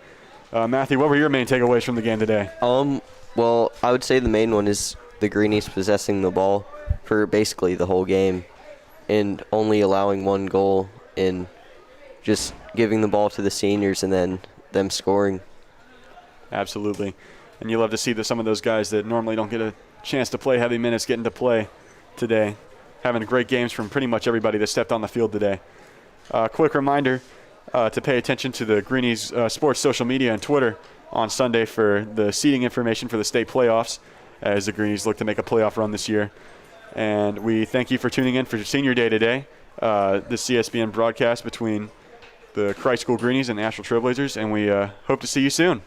Matthew, what were your main takeaways from the game today? Well, I would say the main one is the Greenies possessing the ball for basically the whole game and only allowing 1 goal and just giving the ball to the seniors and then them scoring. Absolutely. And you love to see that some of those guys that normally don't get a chance to play heavy minutes getting to play. today, having great games from pretty much everybody that stepped on the field today. Quick reminder to pay attention to the Greenies Sports social media and Twitter on Sunday for the seeding information for the state playoffs, as the Greenies look to make a playoff run this year. And we thank you for tuning in for Senior Day today, the CSBN broadcast between the Christ School Greenies and the Asheville Trailblazers, and we hope to see you soon.